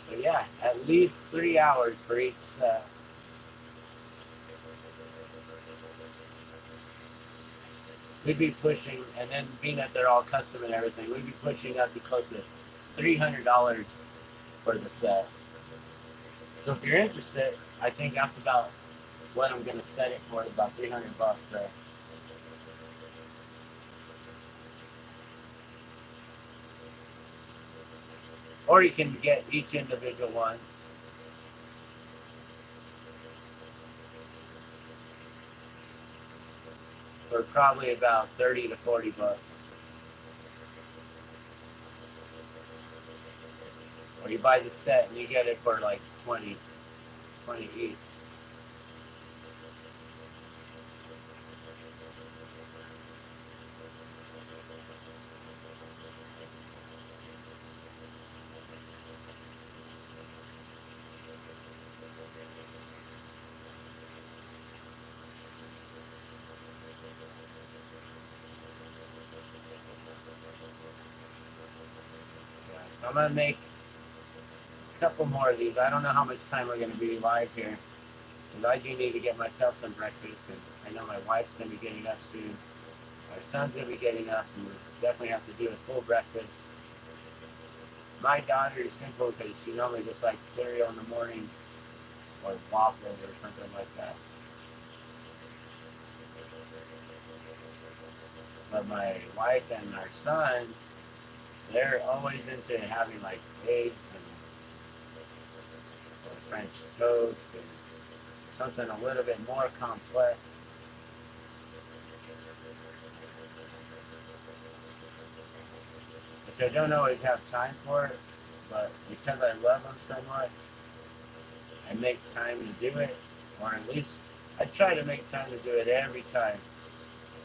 So yeah, at least 3 hours for each set. We'd be pushing, and then being that they're all custom and everything, we'd be pushing up to close to $300 for the set. So if you're interested, I think that's about what I'm going to set it for, about $300 there. Or you can get each individual one. For probably about 30 to 40 bucks. Or you buy the set and you get it for like 20 each. I'm going to make a couple more of these. I don't know how much time we're going to be live here. Because I do need to get myself some breakfast. And I know my wife's going to be getting up soon. My son's going to be getting up. And we definitely have to do a full breakfast. My daughter is simple because she normally just likes cereal in the morning. Or waffles or something like that. But my wife and our son, they're always into having like eggs and French toast and something a little bit more complex. Which I don't always have time for it, but because I love them so much, I make time to do it, or at least I try to make time to do it every time.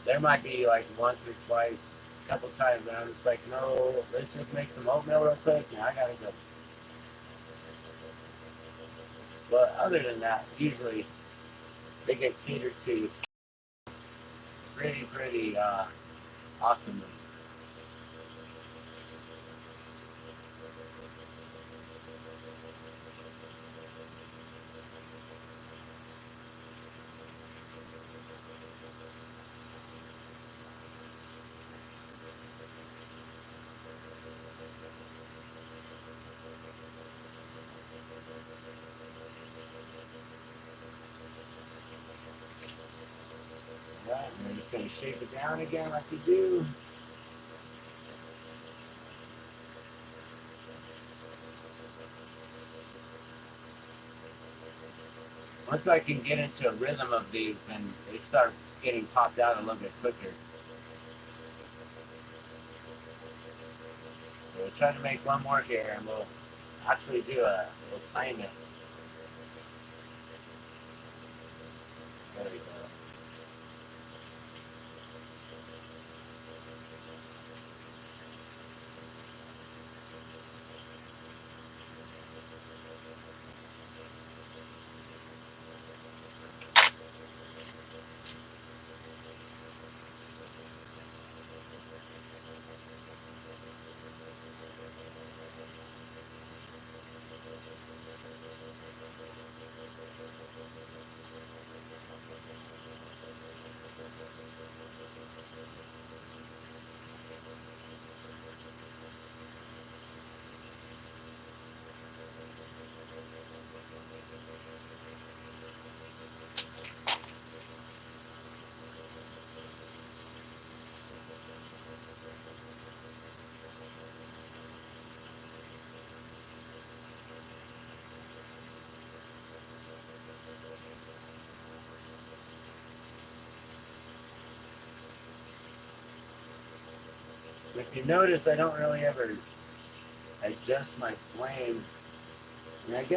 There might be like once or twice, a couple times, and I'm just like, no, let's just make some oatmeal real quick, and I gotta go. But other than that, usually they get catered to pretty awesomely. Right, and I'm just going to shape it down again like you do. Once I can get into a rhythm of these, then they start getting popped out a little bit quicker. So we'll try to make one more here, and we'll actually do a we'll time it. There we go. If you notice, I don't really ever adjust my flame. And I guess